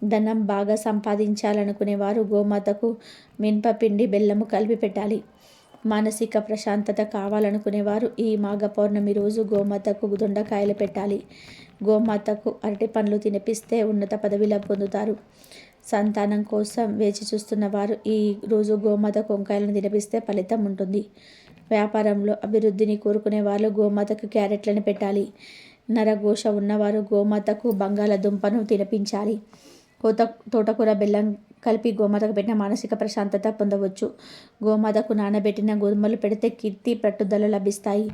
ధనం బాగా సంపాదించాలనుకునేవారు గోమాతకు మినపపిండి, బెల్లము కలిపి పెట్టాలి. మానసిక ప్రశాంతత కావాలనుకునేవారు ఈ మాఘ పౌర్ణమి రోజు గోమాతకు దొండకాయలు పెట్టాలి. గోమాతకు అరటి పండ్లు తినిపిస్తే ఉన్నత పదవిలా పొందుతారు. సంతానం కోసం వేచి చూస్తున్న వారు ఈ రోజు గోమాతకు వంకాయలను తినిపిస్తే ఫలితం ఉంటుంది. వ్యాపారంలో అభివృద్ధిని కోరుకునే వాళ్ళు గోమాతకు క్యారెట్లను పెట్టాలి. నరఘోష ఉన్నవారు గోమాతకు బంగాళదుంపను తినిపించాలి. తోటకూర బెల్లం కలిపి గోమాతకు పెట్టిన మానసిక ప్రశాంతత పొందవచ్చు. గోమాతకు నానబెట్టిన గోధుమలు పెడితే కీర్తి పట్టుదల లభిస్తాయి.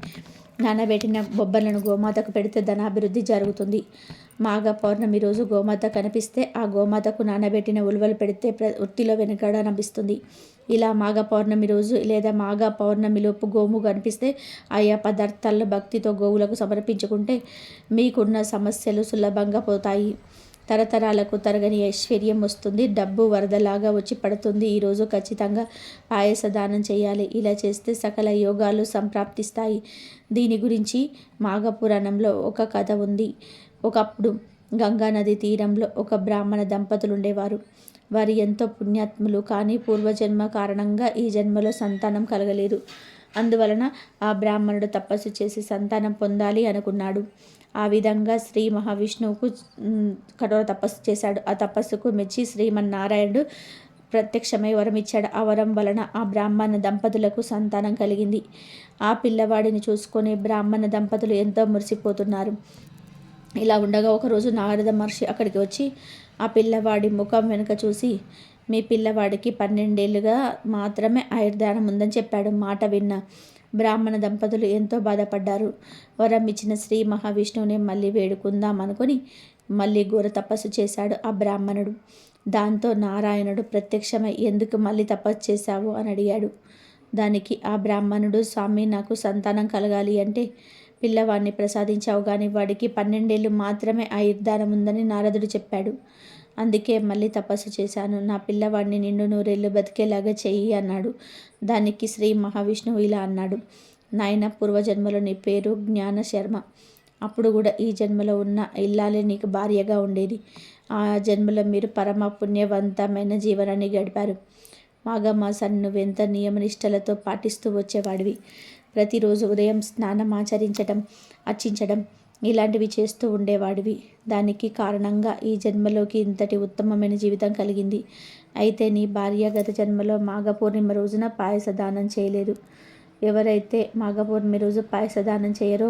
నానబెట్టిన బొబ్బర్లను గోమాతకు పెడితే ధనాభివృద్ధి జరుగుతుంది. మాఘ పౌర్ణమి రోజు గోమాత కనిపిస్తే ఆ గోమాతకు నానబెట్టిన ఉలువలు పెడితే వృత్తిలో వెనుకడ లభిస్తుంది. ఇలా మాఘ పౌర్ణమి రోజు లేదా మాఘ పౌర్ణమిలోపు గోము కనిపిస్తే ఆయా పదార్థాల్లో భక్తితో గోవులకు సమర్పించుకుంటే మీకున్న సమస్యలు సులభంగా పోతాయి. తరతరాలకు తరగని ఐశ్వర్యం వస్తుంది. డబ్బు వరదలాగా వచ్చి పడుతుంది. ఈరోజు ఖచ్చితంగా పాయస దానం చేయాలి. ఇలా చేస్తే సకల యోగాలు సంప్రాప్తిస్తాయి. దీని గురించి మాఘపురాణంలో ఒక కథ ఉంది. ఒకప్పుడు గంగా నది తీరంలో ఒక బ్రాహ్మణ దంపతులు ఉండేవారు. వారు ఎంతో పుణ్యాత్ములు. కానీ పూర్వజన్మ కారణంగా ఈ జన్మలో సంతానం కలగలేదు. అందువలన ఆ బ్రాహ్మణుడు తపస్సు చేసి సంతానం పొందాలి అనుకున్నాడు. ఆ విధంగా శ్రీ మహావిష్ణువుకు కఠోర తపస్సు చేశాడు. ఆ తపస్సుకు మెచ్చి శ్రీమన్నారాయణుడు ప్రత్యక్షమై వరం ఇచ్చాడు. ఆ వరం వలన ఆ బ్రాహ్మణ దంపతులకు సంతానం కలిగింది. ఆ పిల్లవాడిని చూసుకొని బ్రాహ్మణ దంపతులు ఎంతో మురిసిపోతున్నారు. ఇలా ఉండగా ఒకరోజు నారద మహర్షి అక్కడికి వచ్చి ఆ పిల్లవాడి ముఖం వెనుక చూసి, మీ పిల్లవాడికి 12 ఏళ్ళుగా మాత్రమే ఆయుర్దానం ఉందని చెప్పాడు. మాట విన్న బ్రాహ్మణ దంపతులు ఎంతో బాధపడ్డారు. వరం ఇచ్చిన శ్రీ మహావిష్ణువుని మళ్ళీ వేడుకుందాం అనుకుని మళ్ళీ ఘోర తపస్సు చేశాడు ఆ బ్రాహ్మణుడు. దాంతో నారాయణుడు ప్రత్యక్షమై ఎందుకు మళ్ళీ తపస్సు చేశావు అని అడిగాడు. దానికి ఆ బ్రాహ్మణుడు, స్వామి నాకు సంతానం కలగాలి అంటే పిల్లవాడిని ప్రసాదించావు కానీ వాడికి 12 ఏళ్ళు మాత్రమే ఆయుర్దానం ఉందని నారదుడు చెప్పాడు. అందుకే మళ్ళీ తపస్సు చేశాను. నా పిల్లవాడిని నిండు 100 ఏళ్ళు బతికేలాగా చెయ్యి అన్నాడు. దానికి శ్రీ మహావిష్ణువు ఇలా అన్నాడు, నాయన పూర్వజన్మలో నీ పేరు జ్ఞాన శర్మ. అప్పుడు కూడా ఈ జన్మలో ఉన్న ఇల్లాలే నీకు భార్యగా ఉండేది. ఆ జన్మలో మీరు పరమ పుణ్యవంతమైన జీవనాన్ని గడిపారు. మాఘమాసాన్ని నువ్వెంత నియమనిష్టలతో పాటిస్తూ వచ్చేవాడివి. ప్రతిరోజు ఉదయం స్నానం ఆచరించడం, అర్చించడం ఇలాంటివి చేస్తూ ఉండేవాడివి. దానికి కారణంగా ఈ జన్మలోకి ఇంతటి ఉత్తమమైన జీవితం కలిగింది. అయితే నీ భార్య గత జన్మలో మాఘ పౌర్ణమి రోజున పాయస దానం చేయలేదు. ఎవరైతే మాఘ పౌర్ణమి రోజు పాయస దానం చేయరో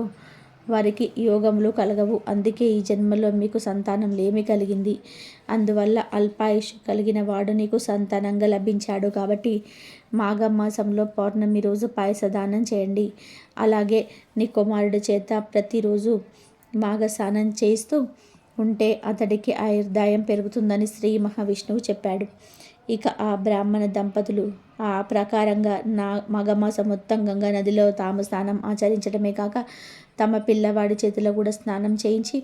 వారికి యోగములు కలగవు. అందుకే ఈ జన్మలో మీకు సంతానం లేమి కలిగింది. అందువల్ల అల్పాయుష్ కలిగిన వాడు నీకు సంతానంగా లభించాడు. కాబట్టి మాఘమాసంలో పౌర్ణమి రోజు పాయస దానం చేయండి. అలాగే నీ కుమారుడి చేత ప్రతిరోజు మాఘ స్నానం చేస్తూ ఉంటే అతడికి ఆయుర్దాయం పెరుగుతుందని శ్రీ మహావిష్ణువు చెప్పాడు. ఇక ఆ బ్రాహ్మణ దంపతులు ఆ ప్రకారంగా మాఘమాసం మొత్తం గంగా నదిలో తాము స్నానం ఆచరించడమే కాక తమ పిల్లవాడి చేతిలో కూడా స్నానం చేయించి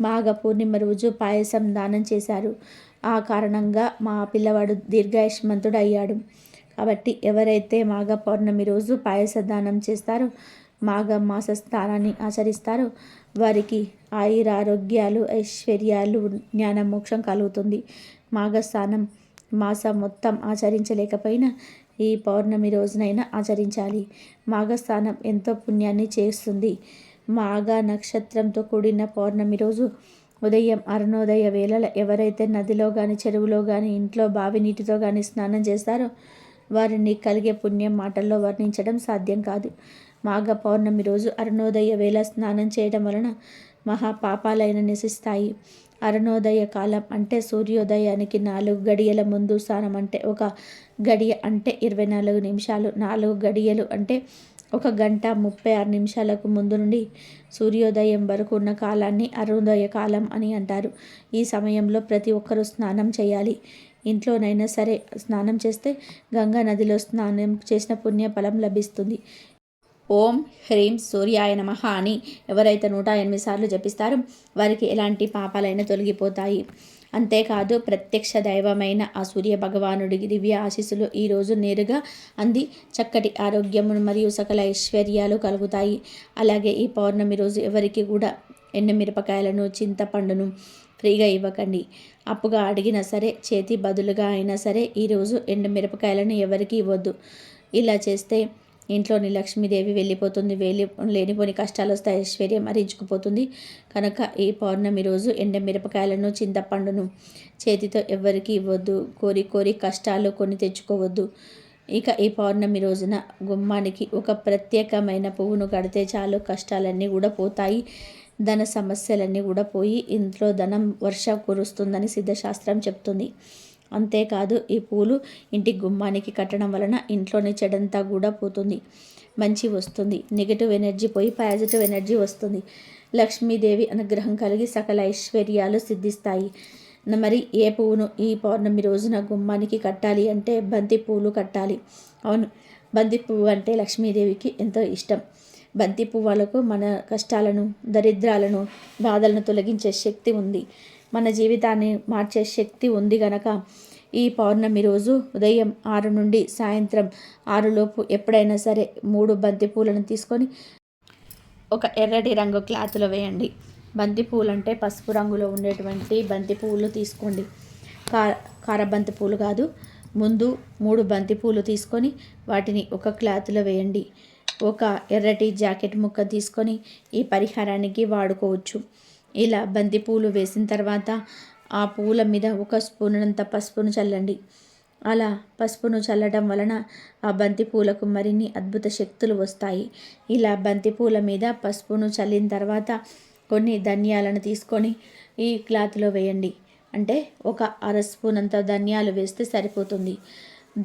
మాఘ పూర్ణిమ రోజు పాయసం దానం చేశారు. ఆ కారణంగా మా పిల్లవాడు దీర్ఘాయుష్మంతుడు అయ్యాడు. కాబట్టి ఎవరైతే మాఘ పౌర్ణమి రోజు పాయస దానం చేస్తారో, మాఘ మాస స్నానాన్ని ఆచరిస్తారో వారికి ఆయురారోగ్యాలు, ఐశ్వర్యాలు, జ్ఞాన మోక్షం కలుగుతుంది. మాఘస్నానం మాసం మొత్తం ఆచరించలేకపోయినా ఈ పౌర్ణమి రోజునైనా ఆచరించాలి. మాఘస్నానం ఎంతో పుణ్యాన్ని చేస్తుంది. మాఘ నక్షత్రంతో కూడిన పౌర్ణమి రోజు ఉదయం అరుణోదయ వేళల ఎవరైతే నదిలో కానీ, చెరువులో కానీ, ఇంట్లో బావి నీటితో కానీ స్నానం చేస్తారో వారిని కలిగే పుణ్యం మాటల్లో వర్ణించడం సాధ్యం కాదు. మాఘ పౌర్ణమి రోజు అరుణోదయ వేళ స్నానం చేయడం వలన మహాపాపాలైన నశిస్తాయి. అరుణోదయ కాలం అంటే సూర్యోదయానికి 4 గడియల ముందు స్నానం. అంటే 1 గడియ అంటే 24 నిమిషాలు. 4 గడియలు అంటే 1 గంట 36 నిమిషాలకు ముందు నుండి సూర్యోదయం వరకు ఉన్న కాలాన్ని అరుణోదయ కాలం అని అంటారు. ఈ సమయంలో ప్రతి ఒక్కరూ స్నానం చేయాలి. ఇంట్లోనైనా సరే స్నానం చేస్తే గంగా నదిలో స్నానం చేసిన పుణ్య ఫలం లభిస్తుంది. ఓం హ్రీం సూర్యాయ నమః అని ఎవరైతే 108 సార్లు జపిస్తారో వారికి ఎలాంటి పాపాలైనా తొలగిపోతాయి. అంతేకాదు ప్రత్యక్ష దైవమైన ఆ సూర్య భగవానుడి దివ్య ఆశీస్సులు ఈరోజు నేరుగా అంది చక్కటి ఆరోగ్యము మరియు సకల ఐశ్వర్యాలు కలుగుతాయి. అలాగే ఈ పౌర్ణమి రోజు ఎవరికి కూడా ఎండుమిరపకాయలను, చింతపండును ఫ్రీగా ఇవ్వకండి. అప్పుగా అడిగినా సరే, చేతి బదులుగా అయినా సరే ఈరోజు ఎండుమిరపకాయలను ఎవరికి ఇవ్వద్దు. ఇలా చేస్తే ఇంట్లోని లక్ష్మీదేవి వెళ్ళిపోతుంది, లేనిపోని కష్టాలు వస్తాయి, ఐశ్వర్యం హరించుకుపోతుంది. కనుక ఈ పౌర్ణమి రోజు ఎండమిరపకాయలను, చింతపండును చేతితో ఎవరికి ఇవ్వద్దు. కోరి కోరి కష్టాలు కొని తెచ్చుకోవద్దు. ఇక ఈ పౌర్ణమి రోజున గుమ్మానికి ఒక ప్రత్యేకమైన పువ్వును కడితే చాలు, కష్టాలన్నీ కూడా పోతాయి, ధన సమస్యలన్నీ కూడా పోయి ఇంట్లో ధనం వర్ష కురుస్తుందని సిద్ధశాస్త్రం చెప్తుంది. అంతేకాదు ఈ పూలు ఇంటి గుమ్మానికి కట్టడం వలన ఇంట్లోని చెడంతా కూడా పోతుంది, మంచి వస్తుంది, నెగిటివ్ ఎనర్జీ పోయి పాజిటివ్ ఎనర్జీ వస్తుంది, లక్ష్మీదేవి అనుగ్రహం కలిగి సకల ఐశ్వర్యాలు సిద్ధిస్తాయి. మరి ఏ పువ్వును ఈ పౌర్ణమి రోజున గుమ్మానికి కట్టాలి అంటే బంతి పువ్వులు కట్టాలి. అవును, బంతి పువ్వు అంటే లక్ష్మీదేవికి ఎంతో ఇష్టం. బంతి పువ్వులకు మన కష్టాలను, దరిద్రాలను, బాధలను తొలగించే శక్తి ఉంది, మన జీవితాన్ని మార్చే శక్తి ఉంది. గనక ఈ పౌర్ణమి రోజు ఉదయం 6 నుండి సాయంత్రం 6 లోపు ఎప్పుడైనా సరే 3 బంతి పూలను తీసుకొని ఒక ఎర్రటి రంగు క్లాత్లో వేయండి. బంతి పువ్వులు అంటే పసుపు రంగులో ఉండేటువంటి బంతి పువ్వులు తీసుకోండి, కారబంతి పూలు కాదు. ముందు 3 బంతి పూలు తీసుకొని వాటిని ఒక క్లాత్లో వేయండి. ఒక ఎర్రటి జాకెట్ ముక్క తీసుకొని ఈ పరిహారానికి వాడుకోవచ్చు. ఇలా బంతి పూలు వేసిన తర్వాత ఆ పువ్వుల మీద 1 స్పూనంత పసుపును చల్లండి. అలా పసుపును చల్లడం వలన ఆ బంతి పూలకు మరిన్ని అద్భుత శక్తులు వస్తాయి. ఇలా బంతి పూల మీద పసుపును చల్లిన తర్వాత కొన్ని ధనియాలను తీసుకొని ఈ క్లాత్లో వేయండి. అంటే ఒక 1/2 స్పూన్ అంత ధనియాలు వేస్తే సరిపోతుంది.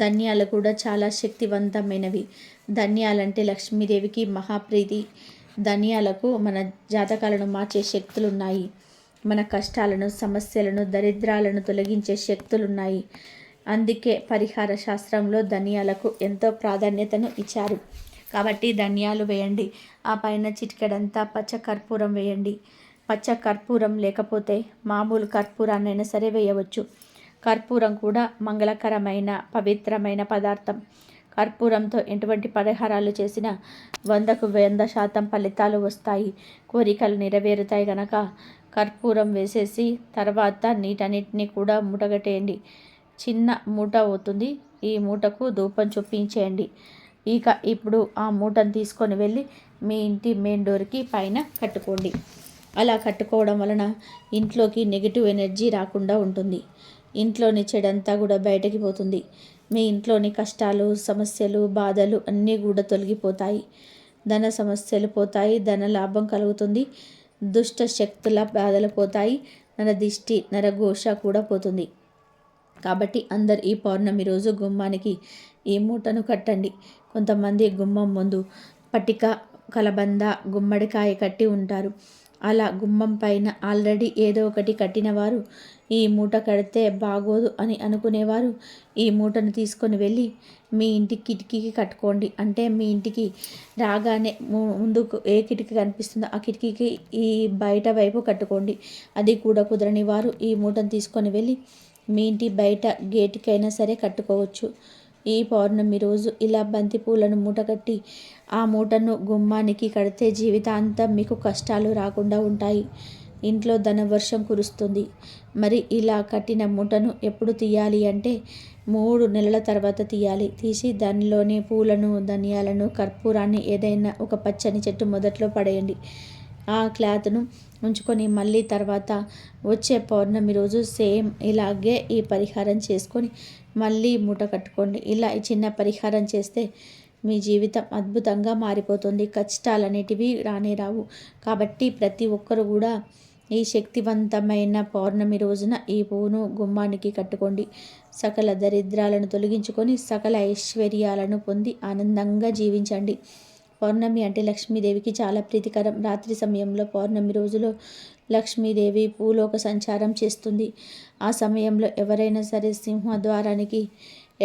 ధనియాలు కూడా చాలా శక్తివంతమైనవి. ధనియాలంటే లక్ష్మీదేవికి మహాప్రీతి. ధనియాలకు మన జాతకాలను మార్చే శక్తులున్నాయి, మన కష్టాలను, సమస్యలను, దరిద్రాలను తొలగించే శక్తులున్నాయి. అందుకే పరిహార శాస్త్రంలో ధనియాలకు ఎంతో ప్రాధాన్యతను ఇచ్చారు. కాబట్టి ధనియాలు వేయండి. ఆ పైన చిటికెడంతా పచ్చ కర్పూరం వేయండి. పచ్చ కర్పూరం లేకపోతే మామూలు కర్పూరాన్నైనా సరే వేయవచ్చు. కర్పూరం కూడా మంగళకరమైన పవిత్రమైన పదార్థం. కర్పూరంతో ఎటువంటి పరిహారాలు చేసినా 100కు 100% ఫలితాలు వస్తాయి, కోరికలు నెరవేరుతాయి. కనుక కర్పూరం వేసేసి తర్వాత నీటన్నిటిని కూడా మూటగట్టేయండి. చిన్న మూట అవుతుంది, ఈ మూటకు ధూపం చూపించేయండి. ఇప్పుడు ఆ మూటను తీసుకొని వెళ్ళి మీ ఇంటి మెయిన్ డోర్కి పైన కట్టుకోండి. అలా కట్టుకోవడం వలన ఇంట్లోకి నెగిటివ్ ఎనర్జీ రాకుండా ఉంటుంది, ఇంట్లోని చెడంతా కూడా బయటకి పోతుంది, మీ ఇంట్లోని కష్టాలు, సమస్యలు, బాధలు అన్నీ కూడా తొలగిపోతాయి, ధన సమస్యలు పోతాయి, ధన లాభం కలుగుతుంది, దుష్ట శక్తుల బాధలు పోతాయి, నరదిష్టి నరఘోష కూడా పోతుంది. కాబట్టి అందరు ఈ పౌర్ణమి రోజు గుమ్మానికి ఈ మూటను కట్టండి. కొంతమంది గుమ్మం ముందు పట్టిక, కలబంద, గుమ్మడికాయ కట్టి ఉంటారు. అలా గుమ్మం పైన ఆల్రెడీ ఏదో ఒకటి కట్టిన వారు ఈ మూట కడితే బాగోదు అని అనుకునేవారు ఈ మూటను తీసుకొని వెళ్ళి మీ ఇంటి కిటికీకి కట్టుకోండి. అంటే మీ ఇంటికి రాగానే ముందుకు ఏ కిటికీ కనిపిస్తుందో ఆ కిటికీకి ఈ బయట వైపు కట్టుకోండి. అది కూడా కుదరని వారు ఈ మూటను తీసుకొని వెళ్ళి మీ ఇంటి బయట గేటుకైనా సరే కట్టుకోవచ్చు. ఈ పౌర్ణమి రోజు ఇలా బంతి పూలను మూట కట్టి ఆ మూటను గుమ్మానికి కడితే జీవితాంతం మీకు కష్టాలు రాకుండా ఉంటాయి, ఇంట్లో ధనవర్షం కురుస్తుంది. మరి ఇలా కట్టిన మూటను ఎప్పుడు తీయాలి అంటే 3 నెలల తర్వాత తీయాలి. తీసి దానిలోని పూలను, ధనియాలను, కర్పూరాన్ని ఏదైనా ఒక పచ్చని చెట్టు మొదట్లో పడేయండి. ఆ క్లాత్ను ఉంచుకొని మళ్ళీ తర్వాత వచ్చే పౌర్ణమి రోజు సేమ్ ఇలాగే ఈ పరిహారం చేసుకొని మళ్ళీ మూట కట్టుకోండి. ఇలా ఈ చిన్న పరిహారం చేస్తే మీ జీవితం అద్భుతంగా మారిపోతుంది, కష్టాలనేటివి రానే రావు. కాబట్టి ప్రతి ఒక్కరు కూడా ఈ శక్తివంతమైన పౌర్ణమి రోజున ఈ పువ్వును గుమ్మానికి కట్టుకోండి. సకల దరిద్రాలను తొలగించుకొని సకల ఐశ్వర్యాలను పొంది ఆనందంగా జీవించండి. పౌర్ణమి అంటే లక్ష్మీదేవికి చాలా ప్రీతికరం. రాత్రి సమయంలో పౌర్ణమి రోజులో లక్ష్మీదేవి భూలోక సంచారం చేస్తుంది. ఆ సమయంలో ఎవరైనా సరే సింహద్వారానికి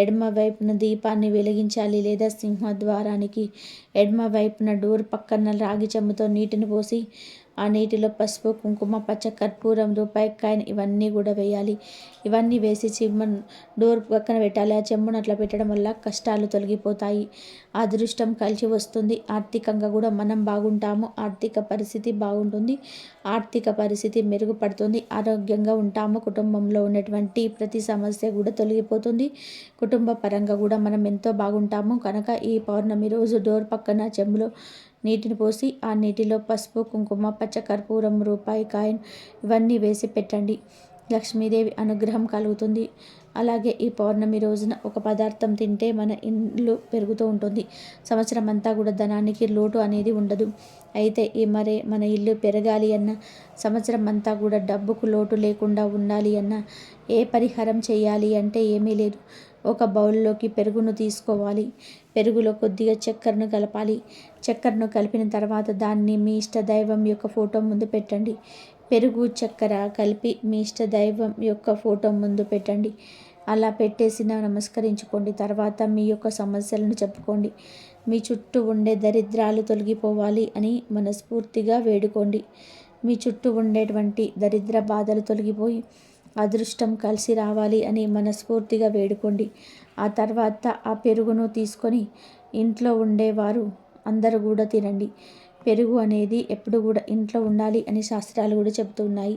ఎడమ వైపున దీపాన్ని వెలిగించాలి, లేదా సింహద్వారానికి ఎడమ వైపున డోర్ పక్కన రాగి చెంబుతో నీటిని పోసి ఆ నీటిలో పసుపు, కుంకుమ, పచ్చ కర్పూరం, రూపాయి కాయిన్ ఇవన్నీ కూడా వేయాలి. ఇవన్నీ వేసి డోర్ పక్కన పెట్టాలి. ఆ చెంబును అట్లా పెట్టడం వల్ల కష్టాలు తొలగిపోతాయి, అదృష్టం కలిసి వస్తుంది. ఆర్థికంగా కూడా మనం బాగుంటాము, ఆర్థిక పరిస్థితి బాగుంటుంది, ఆర్థిక పరిస్థితి మెరుగుపడుతుంది, ఆరోగ్యంగా ఉంటాము. కుటుంబంలో ఉన్నటువంటి ప్రతి సమస్య కూడా తొలగిపోతుంది. కుటుంబ పరంగా కూడా మనం ఎంతో బాగుంటాము. కనుక ఈ పౌర్ణమి రోజు డోర్ పక్కన చెంబులో నీటిని పోసి ఆ నీటిలో పసుపు, కుంకుమ, పచ్చ కర్పూరం, రూపాయి కాయిన్ ఇవన్నీ వేసి పెట్టండి. లక్ష్మీదేవి అనుగ్రహం కలుగుతుంది. అలాగే ఈ పౌర్ణమి రోజున ఒక పదార్థం తింటే మన ఇల్లు పెరుగుతూ ఉంటుంది. సంవత్సరం అంతా కూడా ధనానికి లోటు అనేది ఉండదు. అయితే మన ఇల్లు పెరగాలి అన్న, సంవత్సరం అంతా కూడా డబ్బుకు లోటు లేకుండా ఉండాలి అన్న ఏ పరిహారం చేయాలి అంటే ఏమీ లేదు. ఒక బౌల్లోకి పెరుగును తీసుకోవాలి. పెరుగులో కొద్దిగా చక్కెరను కలపాలి. చక్కెరను కలిపిన తర్వాత దాన్ని మీ ఇష్ట దైవం యొక్క ఫోటో ముందు పెట్టండి. పెరుగు, చక్కెర కలిపి మీ ఇష్ట దైవం యొక్క ఫోటో ముందు పెట్టండి. అలా పెట్టేసిన నమస్కరించుకోండి. తర్వాత మీ యొక్క సమస్యలను చెప్పుకోండి. మీ చుట్టూ ఉండే దరిద్రాలు తొలగిపోవాలి అని మనస్ఫూర్తిగా వేడుకోండి. మీ చుట్టూ ఉండేటువంటి దరిద్ర బాధలు తొలగిపోయి అదృష్టం కలిసి రావాలి అని మనస్ఫూర్తిగా వేడుకోండి. ఆ తర్వాత ఆ పెరుగును తీసుకొని ఇంట్లో ఉండేవారు అందరూ కూడా తినండి. పెరుగు అనేది ఎప్పుడు కూడా ఇంట్లో ఉండాలి అని శాస్త్రాలు కూడా చెబుతున్నాయి.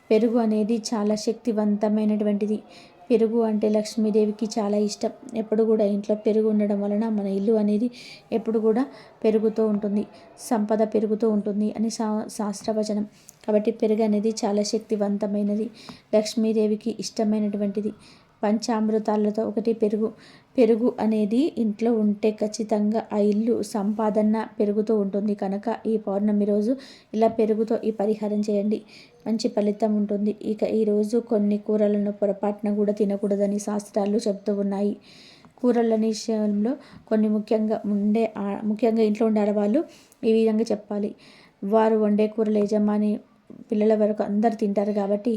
పెరుగు అనేది చాలా శక్తివంతమైనటువంటిది. పెరుగు అంటే లక్ష్మీదేవికి చాలా ఇష్టం. ఎప్పుడు కూడా ఇంట్లో పెరుగు ఉండడం వలన మన ఇల్లు అనేది ఎప్పుడు కూడా పెరుగుతూ ఉంటుంది, సంపద పెరుగుతూ ఉంటుంది అని శాస్త్రవచనం. కాబట్టి పెరుగు అనేది చాలా శక్తివంతమైనది, లక్ష్మీదేవికి ఇష్టమైనటువంటిది. పంచామృతాలతో ఒకటి పెరుగు. పెరుగు అనేది ఇంట్లో ఉంటే ఖచ్చితంగా ఆ ఇల్లు సంపాదన పెరుగుతూ ఉంటుంది. కనుక ఈ పౌర్ణమి రోజు ఇలా పెరుగుతో ఈ పరిహారం చేయండి, మంచి ఫలితం ఉంటుంది. ఇక ఈరోజు కొన్ని కూరలను పొరపాటున కూడా తినకూడదని శాస్త్రాలు చెబుతూ ఉన్నాయి. కూరల విషయంలో కొన్ని ముఖ్యంగా ఇంట్లో ఉండే ఆడవాళ్ళు ఈ విధంగా చెప్పాలి. వారు వండే కూరల యజమాని పిల్లల వరకు అందరు తింటారు కాబట్టి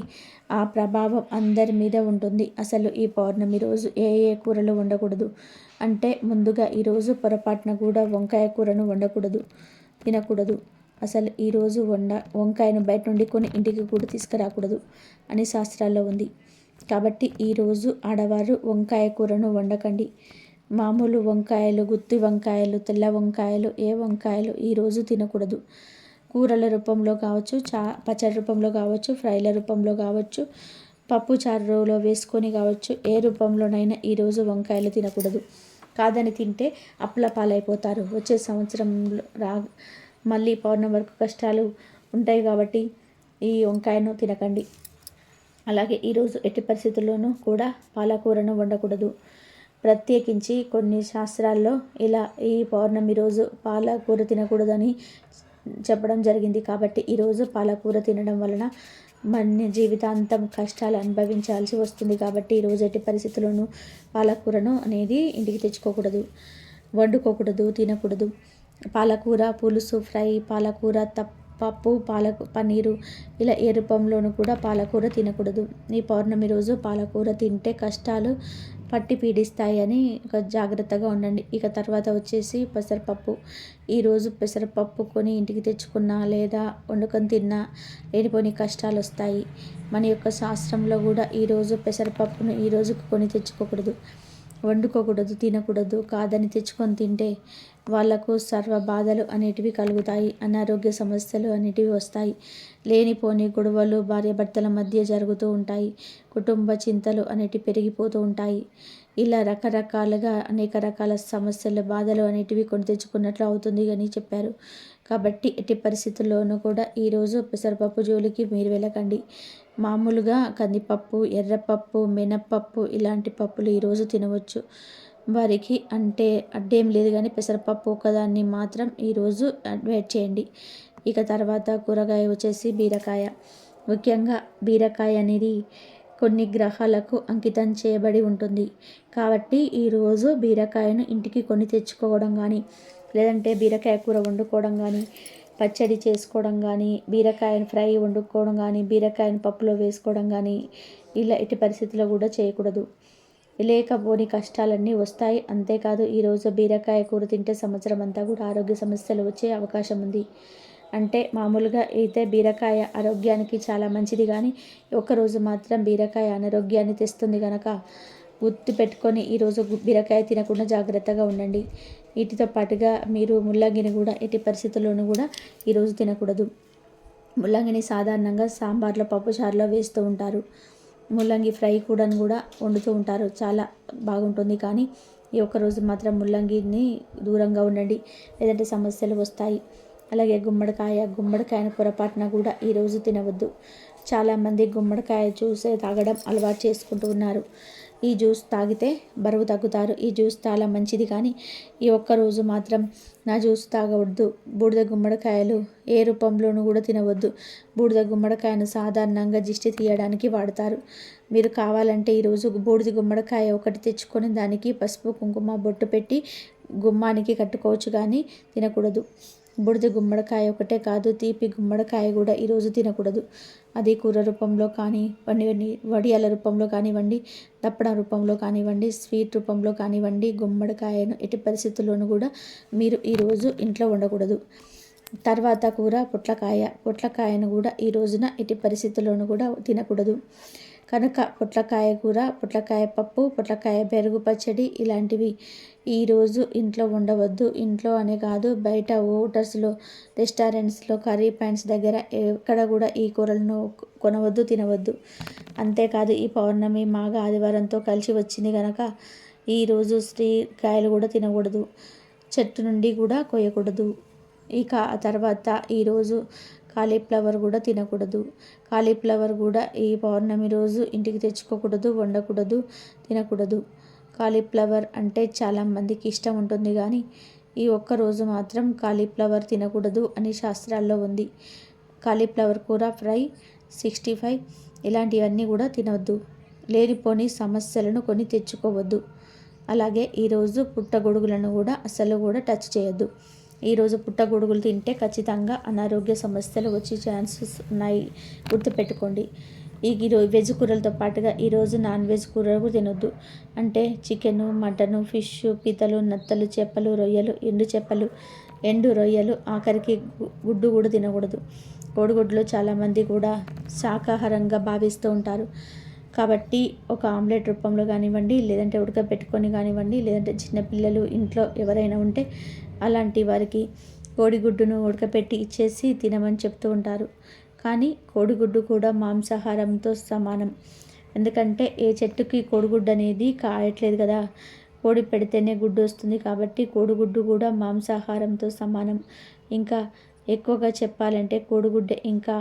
ఆ ప్రభావం అందరి మీద ఉంటుంది. అసలు ఈ పౌర్ణమి రోజు ఏ ఏ కూరలు వండకూడదు అంటే, ముందుగా ఈరోజు పొరపాటున కూడా వంకాయ కూరను వండకూడదు, తినకూడదు. అసలు ఈరోజు వంకాయను బయట నుండి కొని ఇంటికి కూడా తీసుకురాకూడదు అని శాస్త్రాల్లో ఉంది. కాబట్టి ఈరోజు ఆడవారు వంకాయ కూరను వండకండి. మామూలు వంకాయలు, గుత్తి వంకాయలు, తెల్ల వంకాయలు, ఏ వంకాయలు ఈరోజు తినకూడదు. కూరల రూపంలో కావచ్చు, పచ్చడి రూపంలో కావచ్చు, ఫ్రైల రూపంలో కావచ్చు, పప్పు చారులో వేసుకొని కావచ్చు, ఏ రూపంలోనైనా ఈరోజు వంకాయలు తినకూడదు. కాదని తింటే అప్పుల పాలైపోతారు. వచ్చే సంవత్సరంలో మళ్ళీ పౌర్ణమి వరకు కష్టాలు ఉంటాయి. కాబట్టి ఈ వంకాయను తినకండి. అలాగే ఈరోజు ఎట్టి పరిస్థితుల్లోనూ కూడా పాలకూరను వండకూడదు. ప్రత్యేకించి కొన్ని శాస్త్రాల్లో ఇలా ఈ పౌర్ణమి రోజు పాలకూర తినకూడదని చెప్పడం జరిగింది. కాబట్టి ఈరోజు పాలకూర తినడం వలన మన జీవితాంతం కష్టాలు అనుభవించాల్సి వస్తుంది. కాబట్టి ఈరోజు ఎట్టి పరిస్థితుల్లోనూ పాలకూరను అనేది ఇంటికి తెచ్చుకోకూడదు, వండుకోకూడదు, తినకూడదు. పాలకూర పులుసు, ఫ్రై, పాలకూర పప్పు, పన్నీరు ఇలా ఏ రూపంలోనూ కూడా పాలకూర తినకూడదు. ఈ పౌర్ణమి రోజు పాలకూర తింటే కష్టాలు పట్టి పీడిస్తాయి అని జాగ్రత్తగా ఉండండి. ఇక తర్వాత వచ్చేసి పెసరపప్పు. ఈరోజు పెసరపప్పు కొని ఇంటికి తెచ్చుకున్నా లేదా వండుకొని తిన్నా లేనిపోని కష్టాలు వస్తాయి. మన యొక్క శాస్త్రంలో కూడా ఈరోజు పెసరపప్పును ఈరోజు కొని తెచ్చుకోకూడదు, వండుకోకూడదు, తినకూడదు. కాదని తెచ్చుకొని తింటే వాళ్లకు సర్వ బాధలు అనేటివి కలుగుతాయి, అనారోగ్య సమస్యలు అనేటివి వస్తాయి, లేనిపోని గొడవలు భార్యాభర్తల మధ్య జరుగుతూ ఉంటాయి, కుటుంబ చింతలు అనేటివి పెరిగిపోతూ ఉంటాయి. ఇలా రకరకాలుగా అనేక రకాల సమస్యలు, బాధలు అనేటివి కొని తెచ్చుకున్నట్లు అవుతుంది అని చెప్పారు. కాబట్టి ఎట్టి పరిస్థితుల్లోనూ కూడా ఈరోజు పెసరపప్పు జోలికి మీరు వెళ్ళకండి. మామూలుగా కందిపప్పు, ఎర్రపప్పు, మినప్పప్పు ఇలాంటి పప్పులు ఈరోజు తినవచ్చు. వారికి అంటే అడ్డేం లేదు, కానీ పెసరపప్పు ఒకదాన్ని మాత్రం ఈరోజు అవాయిడ్ చేయండి. ఇక తర్వాత కూరగాయ వచ్చేసి బీరకాయ. ముఖ్యంగా బీరకాయ అనేది కొన్ని గ్రహాలకు అంకితం చేయబడి ఉంటుంది. కాబట్టి ఈరోజు బీరకాయను ఇంటికి కొని తెచ్చుకోవడం కానీ, లేదంటే బీరకాయ కూర వండుకోవడం కానీ, పచ్చడి చేసుకోవడం కానీ, బీరకాయను ఫ్రై వండుకోవడం కానీ, బీరకాయను పప్పులో వేసుకోవడం కానీ ఇలా ఎట్టి పరిస్థితుల్లో కూడా చేయకూడదు. లేకపోని కష్టాలన్నీ వస్తాయి. అంతేకాదు ఈరోజు బీరకాయ కూర తింటే సంవత్సరం అంతా కూడా ఆరోగ్య సమస్యలు వచ్చే అవకాశం ఉంది. అంటే మామూలుగా అయితే బీరకాయ ఆరోగ్యానికి చాలా మంచిది, కానీ ఒక్కరోజు మాత్రం బీరకాయ అనారోగ్యాన్ని తెస్తుంది కనుక గుర్తు పెట్టుకొని ఈరోజు బీరకాయ తినకుండా జాగ్రత్తగా ఉండండి. వీటితో పాటుగా మీరు ముల్లంగిని కూడా ఎట్టి పరిస్థితుల్లోనూ కూడా ఈరోజు తినకూడదు. ముల్లంగిని సాధారణంగా సాంబార్లో, పప్పుచారులో వేస్తూ ఉంటారు. ముల్లంగి ఫ్రై కూడా వండుతూ ఉంటారు, చాలా బాగుంటుంది. కానీ ఈ ఒక్కరోజు మాత్రం ముల్లంగిని దూరంగా ఉండండి, లేదంటే సమస్యలు వస్తాయి. అలాగే గుమ్మడికాయను పొరపాటున కూడా ఈరోజు తినవద్దు. చాలామంది గుమ్మడికాయ జ్యూస్ తాగడం అలవాటు చేసుకుంటూ ఉన్నారు. ఈ జ్యూస్ తాగితే బరువు తగ్గుతారు. ఈ జ్యూస్ చాలా మంచిది, కానీ ఈ ఒక్కరోజు మాత్రం నా జ్యూస్ తాగవద్దు. బూడిద గుమ్మడికాయలు ఏ రూపంలోనూ కూడా తినవద్దు. బూడిద గుమ్మడికాయను సాధారణంగా దిష్టి తీయడానికి వాడతారు. మీరు కావాలంటే ఈరోజు బూడిద గుమ్మడికాయ ఒకటి తెచ్చుకొని దానికి పసుపు కుంకుమ బొట్టు పెట్టి గుమ్మానికి కట్టుకోవచ్చు, కానీ తినకూడదు. బూడిద గుమ్మడికాయ ఒకటే కాదు, తీపి గుమ్మడికాయ కూడా ఈరోజు తినకూడదు. అది కూర రూపంలో కానివ్వండి, వడియాల రూపంలో కానివ్వండి, దప్పడం రూపంలో కానివ్వండి, స్వీట్ రూపంలో కానివ్వండి, గుమ్మడికాయను ఎట్టి పరిస్థితుల్లోనూ కూడా మీరు ఈరోజు ఇంట్లో ఉండకూడదు. తర్వాత కూర పొట్లకాయను కూడా ఈ రోజున ఎట్టి పరిస్థితుల్లోనూ కూడా తినకూడదు. కనుక పొట్లకాయ కూర, పొట్లకాయ పప్పు, పొట్లకాయ పెరుగు పచ్చడి ఇలాంటివి ఈరోజు ఇంట్లో ఉండవద్దు. ఇంట్లో అనే కాదు, బయట హోటల్స్లో, రెస్టారెంట్స్లో, కర్రీ పాయింట్స్ దగ్గర ఎక్కడ కూడా ఈ కూరలను కొనవద్దు, తినవద్దు. అంతేకాదు ఈ పౌర్ణమి మాఘ ఆదివారంతో కలిసి వచ్చింది కనుక ఈరోజు శ్రీకాయలు కూడా తినకూడదు, చెట్టు నుండి కూడా కోయకూడదు. ఇక ఆ తర్వాత ఈరోజు కాలీఫ్లవర్ కూడా తినకూడదు. కాలీఫ్లవర్ కూడా ఈ పౌర్ణమి రోజు ఇంటికి తెచ్చుకోకూడదు, వండకూడదు, తినకూడదు. కాలీఫ్లవర్ అంటే చాలామందికి ఇష్టం ఉంటుంది, కానీ ఈ ఒక్కరోజు మాత్రం కాలీఫ్లవర్ తినకూడదు అని శాస్త్రాల్లో ఉంది. కాలీఫ్లవర్ కూర ఫ్రై, 65 ఇలాంటివన్నీ కూడా తినవద్దు. లేనిపోని సమస్యలను కొని తెచ్చుకోవద్దు. అలాగే ఈరోజు పుట్టగొడుగులను కూడా అసలు కూడా టచ్ చేయొద్దు. ఈరోజు పుట్టగొడుగులు తింటే ఖచ్చితంగా అనారోగ్య సమస్యలు వచ్చే ఛాన్సెస్ ఉన్నాయి, గుర్తుపెట్టుకోండి. ఈరోజు వెజ్ కూరలతో పాటుగా ఈరోజు నాన్ వెజ్ కూరలు తినొద్దు. అంటే చికెను, మటను, ఫిష్, పీతలు, నత్తలు, చేపలు, రొయ్యలు, ఎండు రొయ్యలు, ఆఖరికి గుడ్డు కూడా తినకూడదు. కోడిగుడ్డులో చాలామంది కూడా శాకాహారంగా భావిస్తూ ఉంటారు. కాబట్టి ఒక ఆమ్లెట్ రూపంలో కానివ్వండి, లేదంటే ఉడకబెట్టుకొని కానివ్వండి, లేదంటే చిన్నపిల్లలు ఇంట్లో ఎవరైనా ఉంటే అలాంటి వారికి కోడిగుడ్డును ఉడకపెట్టి ఇచ్చేసి తినమని చెప్తూ ఉంటారు. కానీ కోడిగుడ్డు కూడా మాంసాహారంతో సమానం. ఎందుకంటే ఏ చెట్టుకి కోడిగుడ్డు అనేది కాయట్లేదు కదా, కోడి పెడితేనే గుడ్డు వస్తుంది. కాబట్టి కోడిగుడ్డు కూడా మాంసాహారంతో సమానం. ఇంకా ఎక్కువగా చెప్పాలంటే కోడిగుడ్డే ఇంకా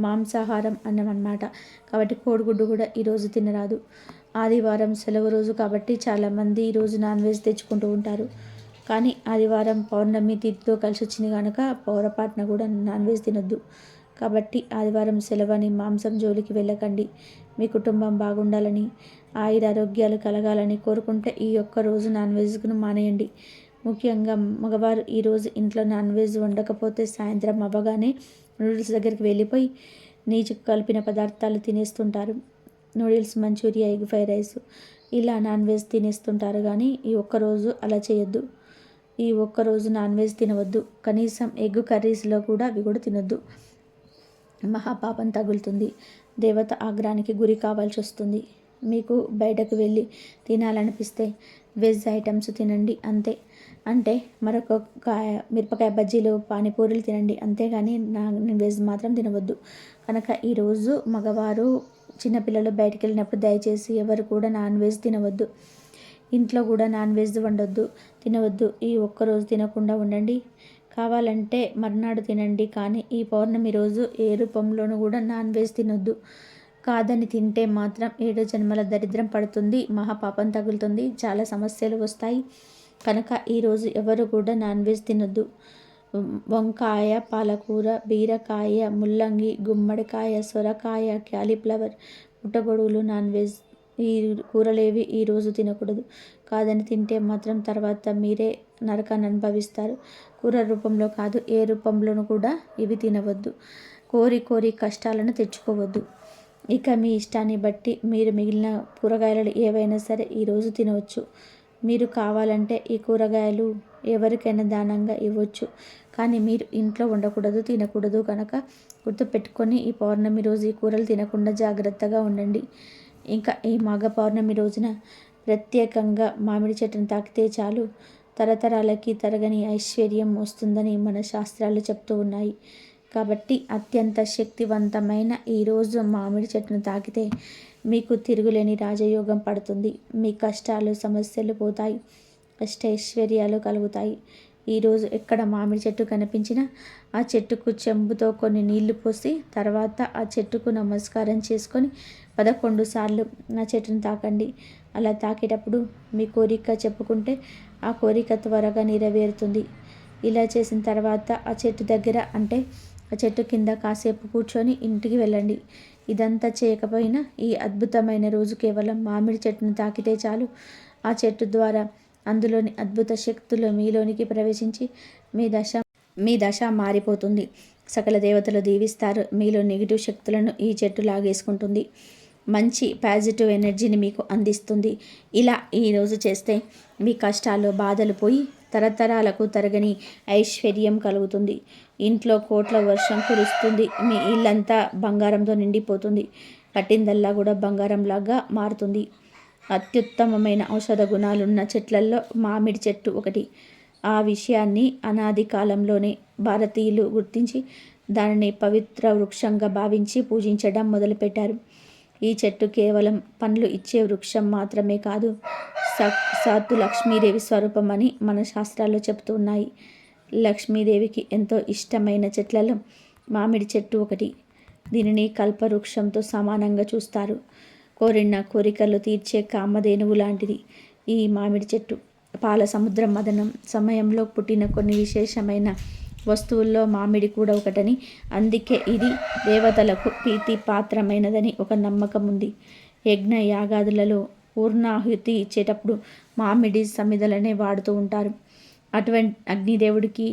మాంసాహారం అన్నమన్నమాట. కాబట్టి కోడిగుడ్డు కూడా ఈరోజు తినరాదు. ఆదివారం సెలవు రోజు కాబట్టి చాలామంది ఈరోజు నాన్ వెజ్ తెచ్చుకుంటూ ఉంటారు. కానీ ఆదివారం పౌర్ణమి తిథితో కలిసి వచ్చింది కనుక పొరపాటున కూడా నాన్ వెజ్ తినొద్దు. కాబట్టి ఆదివారం సెలవని మాంసం జోలికి వెళ్ళకండి. మీ కుటుంబం బాగుండాలని, ఆరోగ్యాలు కలగాలని కోరుకుంటే ఈ ఒక్క రోజు నాన్ వెజ్ను మానేయండి. ముఖ్యంగా మగవారు ఈరోజు ఇంట్లో నాన్ వెజ్ వండకపోతే సాయంత్రం అవ్వగానే నూడిల్స్ దగ్గరికి వెళ్ళిపోయి నీచు కలిపిన పదార్థాలు తినేస్తుంటారు. Noodles, Manchuria, egg fried rice ఇలా నాన్ వెజ్ తినేస్తుంటారు. కానీ ఈ ఒక్కరోజు అలా చేయొద్దు. ఈ ఒక్కరోజు నాన్ వెజ్ తినవద్దు. కనీసం ఎగ్ కర్రీస్లో కూడా అవి కూడా తినొద్దు. మహాపాపం తగులుతుంది. దేవత ఆగ్రహానికి గురి కావాల్సి వస్తుంది. మీకు బయటకు వెళ్ళి తినాలనిపిస్తే వెజ్ ఐటమ్స్ తినండి అంతే. అంటే మరొక మిరపకాయ బజ్జీలు, పానీపూరీలు తినండి, అంతేగాని వెజ్ మాత్రం తినవద్దు. కనుక ఈరోజు మగవారు, చిన్నపిల్లలు బయటికి వెళ్ళినప్పుడు దయచేసి ఎవరు కూడా నాన్ వెజ్ తినవద్దు. ఇంట్లో కూడా నాన్ వెజ్ వండొద్దు, తినవద్దు. ఈ ఒక్కరోజు తినకుండా ఉండండి. కావాలంటే మర్నాడు తినండి, కానీ ఈ పౌర్ణమి రోజు ఏ రూపంలోనూ కూడా నాన్ వెజ్ తినొద్దు. కాదని తింటే మాత్రం 7 జన్మల దరిద్రం పడుతుంది, మహాపాపం తగులుతుంది, చాలా సమస్యలు వస్తాయి. కనుక ఈరోజు ఎవరు కూడా నాన్ వెజ్ తినొద్దు. వంకాయ, పాలకూర, బీరకాయ, ముల్లంగి, గుమ్మడికాయ, సొరకాయ, క్యాలీఫ్లవర్, పుట్టగొడుగులు నాన్ వెజ్. ఈ కూరలేవి ఈరోజు తినకూడదు. కాదని తింటే మాత్రం తర్వాత మీరే నరకాన్ని అనుభవిస్తారు. కూర రూపంలో కాదు, ఏ రూపంలోనూ కూడా ఇవి తినవద్దు. కోరి కష్టాలను తెచ్చుకోవద్దు. ఇక మీ ఇష్టాన్ని బట్టి మీరు మిగిలిన కూరగాయలు ఏవైనా సరే ఈరోజు తినవచ్చు. మీరు కావాలంటే ఈ కూరగాయలు ఎవరికైనా దానంగా ఇవ్వచ్చు, కానీ మీరు ఇంట్లో ఉండకూడదు, తినకూడదు కనుక గుర్తుపెట్టుకొని ఈ పౌర్ణమి రోజు ఈ కూరలు తినకుండా జాగ్రత్తగా ఉండండి. ఇంకా ఈ మాఘ పౌర్ణమి రోజున ప్రత్యేకంగా మామిడి చెట్టును తాకితే చాలు తరతరాలకి తరగని ఐశ్వర్యం వస్తుందని మన శాస్త్రాలు చెప్తూ ఉన్నాయి. కాబట్టి అత్యంత శక్తివంతమైన ఈరోజు మామిడి చెట్టును తాకితే మీకు తిరుగులేని రాజయోగం పడుతుంది. మీ కష్టాలు సమస్యలు పోతాయి, అష్టైశ్వర్యాలు కలుగుతాయి. ఈరోజు ఎక్కడ మామిడి చెట్టు కనిపించినా ఆ చెట్టుకు చెంబుతో కొన్ని నీళ్లు పోసి తర్వాత ఆ చెట్టుకు నమస్కారం చేసుకొని 11 సార్లు ఆ చెట్టును తాకండి. అలా తాకేటప్పుడు మీ కోరిక చెప్పుకుంటే ఆ కోరిక త్వరగా నెరవేరుతుంది. ఇలా చేసిన తర్వాత ఆ చెట్టు దగ్గర అంటే ఆ చెట్టు కింద కాసేపు కూర్చొని ఇంటికి వెళ్ళండి. ఇదంతా చేయకపోయినా ఈ అద్భుతమైన రోజు కేవలం మామిడి చెట్టును తాకితే చాలు ఆ చెట్టు ద్వారా అందులోని అద్భుత శక్తులు మీలోనికి ప్రవేశించి మీ దశ మారిపోతుంది. సకల దేవతలు దీవిస్తారు. మీలో నెగిటివ్ శక్తులను ఈ చెట్టు లాగేసుకుంటుంది. మంచి పాజిటివ్ ఎనర్జీని మీకు అందిస్తుంది. ఇలా ఈరోజు చేస్తే మీ కష్టాలు బాధలు పోయి తరతరాలకు తరగని ఐశ్వర్యం కలుగుతుంది. ఇంట్లో కోట్ల వర్షం కురుస్తుంది. మీ ఇల్లంతా బంగారంతో నిండిపోతుంది. పట్టిందల్లా కూడా బంగారంలాగా మారుతుంది. అత్యుత్తమమైన ఔషధ గుణాలున్న చెట్లల్లో మామిడి చెట్టు ఒకటి. ఆ విషయాన్ని అనాది కాలంలోనే భారతీయులు గుర్తించి దానిని పవిత్ర వృక్షంగా భావించి పూజించడం మొదలుపెట్టారు. ఈ చెట్టు కేవలం పండ్లు ఇచ్చే వృక్షం మాత్రమే కాదు, సాత్తు లక్ష్మీదేవి స్వరూపం అని మన శాస్త్రాల్లో చెప్తూ ఉన్నాయి. లక్ష్మీదేవికి ఎంతో ఇష్టమైన చెట్లలో మామిడి చెట్టు ఒకటి. దీనిని కల్పవృక్షంతో సమానంగా చూస్తారు. కోరిన కోరికలు తీర్చే కామధేనువు లాంటిది ఈ మామిడి చెట్టు. పాల సముద్రం మదనం సమయంలో పుట్టిన కొన్ని విశేషమైన వస్తువుల్లో మామిడి కూడా ఒకటని, అందుకే ఇది దేవతలకు ప్రీతి పాత్రమైనదని ఒక నమ్మకం ఉంది. యజ్ఞ యాగాదులలో పూర్ణాహుతి ఇచ్చేటప్పుడు మామిడి సమిధలనే వాడుతూ ఉంటారు. అటువంటి అగ్నిదేవుడికి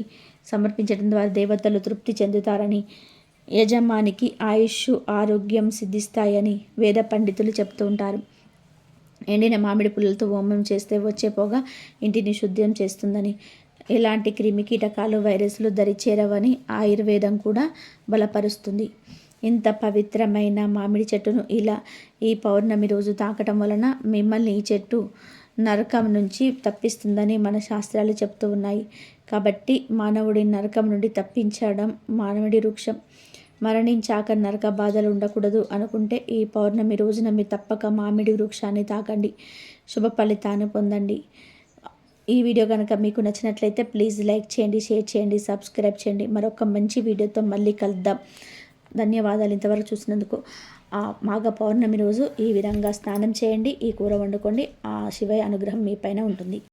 సమర్పించడం ద్వారా దేవతలు తృప్తి చెందుతారని, యజమానికి ఆయుష్ ఆరోగ్యం సిద్ధిస్తాయని వేద పండితులు చెప్తూ ఉంటారు. ఎండిన మామిడి పుల్లలతో హోమం చేస్తే వచ్చే పొగ ఇంటిని శుద్ధం చేస్తుందని, ఎలాంటి క్రిమి కీటకాలు వైరస్లు దరిచేరవని ఆయుర్వేదం కూడా బలపరుస్తుంది. ఇంత పవిత్రమైన మామిడి చెట్టును ఇలా ఈ పౌర్ణమి రోజు తాకటం వలన మిమ్మల్ని ఈ చెట్టు నరకం నుంచి తప్పిస్తుందని మన శాస్త్రాలు చెప్తూ ఉన్నాయి. కాబట్టి మానవుడి నరకం నుండి తప్పించడం మామిడి వృక్షం. మరణించాక నరక బాధలు ఉండకూడదు అనుకుంటే ఈ పౌర్ణమి రోజున మీరు తప్పక మామిడి వృక్షాన్ని తాకండి, శుభ ఫలితాన్ని పొందండి. ఈ వీడియో కనుక మీకు నచ్చినట్లయితే ప్లీజ్ లైక్ చేయండి, షేర్ చేయండి, సబ్స్క్రైబ్ చేయండి. మరొక మంచి వీడియోతో మళ్ళీ కలుద్దాం. ధన్యవాదాలు ఇంతవరకు చూసినందుకు. మాఘ పౌర్ణమి రోజు ఈ విధంగా స్నానం చేయండి, ఈ కూర వండుకోండి. ఆ శివయ్య అనుగ్రహం మీ పైన ఉంటుంది.